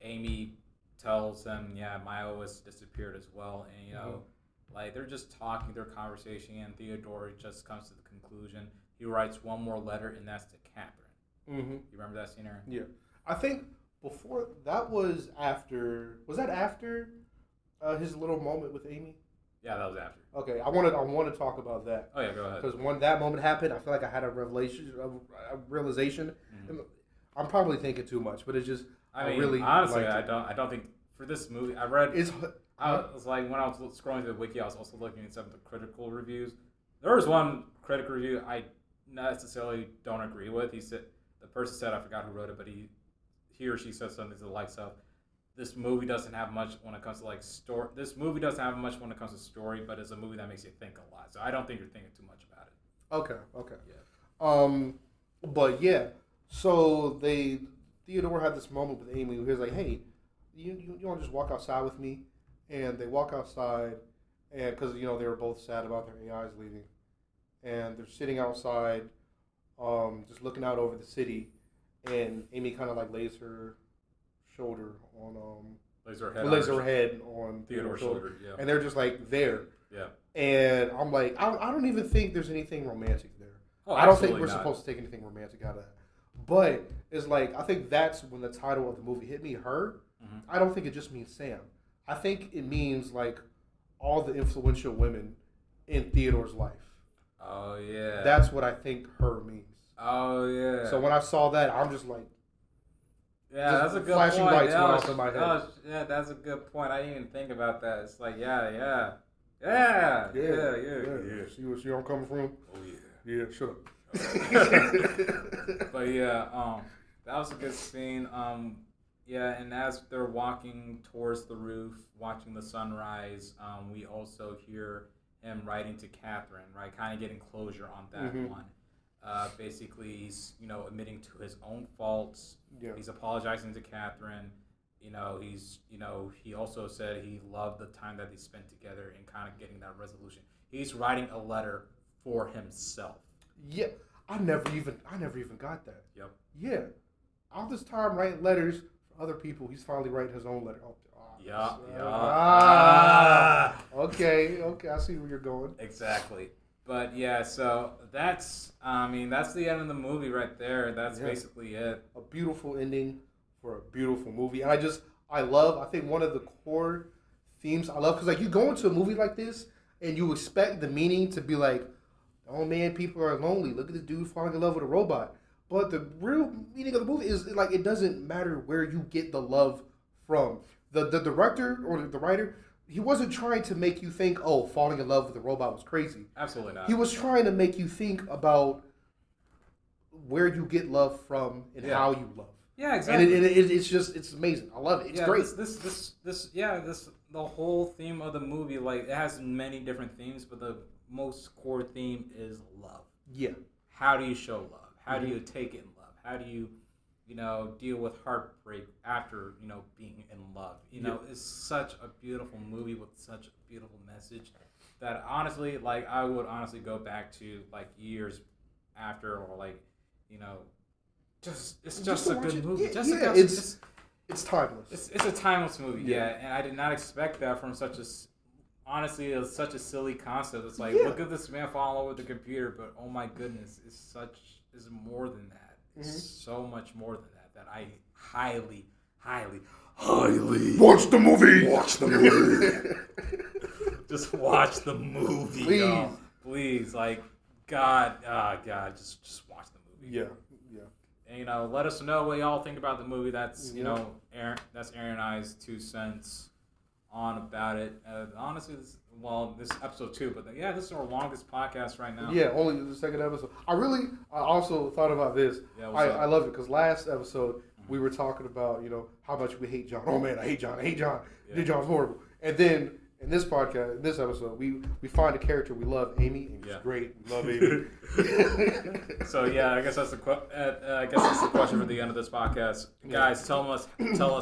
Amy tells him, yeah, Milo has disappeared as well. And, like, they're just talking their conversation, and Theodore just comes to the conclusion. He writes one more letter, and that's to Catherine. Mm-hmm. You remember that scene, Aaron? Yeah. I think before, that was after his little moment with Amy? Yeah, that was after. Okay, I want to talk about that. Oh yeah, go ahead. Because when that moment happened, I feel like I had a realization. Mm-hmm. I'm probably thinking too much, but it's just. I mean, really honestly, I don't think for this movie. I was like, when I was scrolling through the wiki, I was also looking at some of the critical reviews. There was one critic review I necessarily don't agree with. The person said, I forgot who wrote it, but he or she said something to the likes of, this movie doesn't have much when it comes to like story. This movie doesn't have much when it comes to story, but it's a movie that makes you think a lot. So I don't think you're thinking too much about it. Okay. Yeah. But yeah, so Theodore had this moment with Amy. He was like, "Hey, you want to just walk outside with me?" And they walk outside, and because they were both sad about their AIs leaving, and they're sitting outside, just looking out over the city, and Amy kind of like lays her shoulder on lays her head on Theodore's shoulder, yeah. And they're just like there. Yeah. And I'm like, I don't even think there's anything romantic there. Oh, I don't think we're supposed to take anything romantic out of that. But it's like, I think that's when the title of the movie hit me, Her. Mm-hmm. I don't think it just means Sam. I think it means like all the influential women in Theodore's life. Oh yeah. That's what I think Her means. Oh yeah. So when I saw that, I'm just like, yeah, that's a good flashing point. Lights went off in my head. Yeah, that's a good point. I didn't even think about that. It's like, yeah. See where I'm coming from? Oh yeah. Yeah, shut up. But yeah, that was a good scene. Yeah, and as they're walking towards the roof, watching the sunrise, we also hear him writing to Catherine, right? Kind of getting closure on that one. Basically, he's admitting to his own faults. Yeah. He's apologizing to Catherine. He also said he loved the time that they spent together and kind of getting that resolution. He's writing a letter for himself. Yeah, I never even got that. Yep. Yeah, all this time writing letters for other people, he's finally writing his own letter. Yeah. Okay, I see where you're going. Exactly. But yeah, so that's the end of the movie right there. That's basically it. A beautiful ending for a beautiful movie. And I think one of the core themes I love, because like you go into a movie like this and you expect the meaning to be like, oh man, people are lonely. Look at this dude falling in love with a robot. But the real meaning of the movie is like, it doesn't matter where you get the love from. The director or the writer, he wasn't trying to make you think, oh, falling in love with a robot was crazy. Absolutely not. He was trying to make you think about where you get love from and how you love. Yeah, exactly. And it's amazing. I love it. It's great. The whole theme of the movie, like, it has many different themes, but the most core theme is love. Yeah. How do you show love? How do you take in love? How do you, deal with heartbreak after, being in love? It's such a beautiful movie with such a beautiful message that honestly, like, I would honestly go back to, like, years after, or like, it's just a good movie. It's timeless. It's a timeless movie, and I did not expect that from such a silly concept. It's like, look at this man fall in love with the computer, but oh my goodness, it's more than that. It's so much more than that. that I highly, highly Watch the movie. just watch the movie, Please. yo. Please, like, God, just watch the movie. Yeah. And, let us know what y'all think about the movie. That's Aaron and I's 2 cents on about it. Honestly, this is episode 2, but this is our longest podcast right now. Yeah, only the second episode. I also thought about this. Yeah, I love it because last episode we were talking about how much we hate John. Oh man, I hate John. Yeah. John's horrible. And then in this podcast, in this episode, we find a character we love, Amy. Amy's great. We love Amy. So I guess that's the question for the end of this podcast, guys. Tell us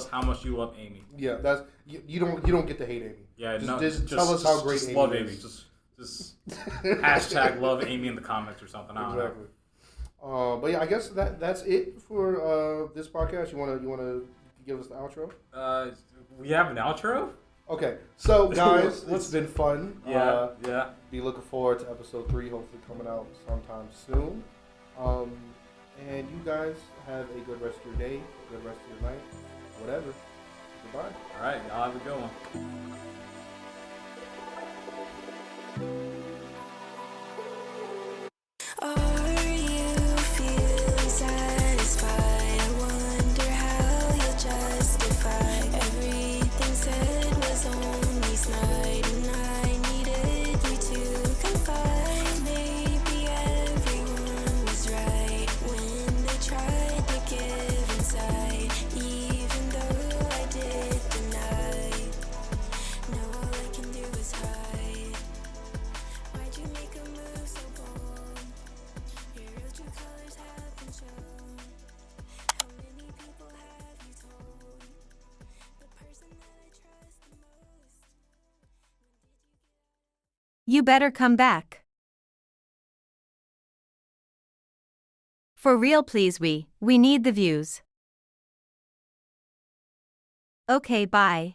how much you love Amy. Yeah, that's you don't get to hate Amy. Yeah, just tell us how great Amy love is. Amy. Just hashtag love Amy in the comments or something. I don't know. But yeah, I guess that's it for this podcast. You wanna give us the outro? We have an outro. Okay, so guys, it's been fun. Yeah. Be looking forward to episode 3, hopefully coming out sometime soon. And you guys have a good rest of your day, a good rest of your night, whatever. Goodbye. All right, y'all have a good one. You better come back. For real, please, we need the views. Okay, bye.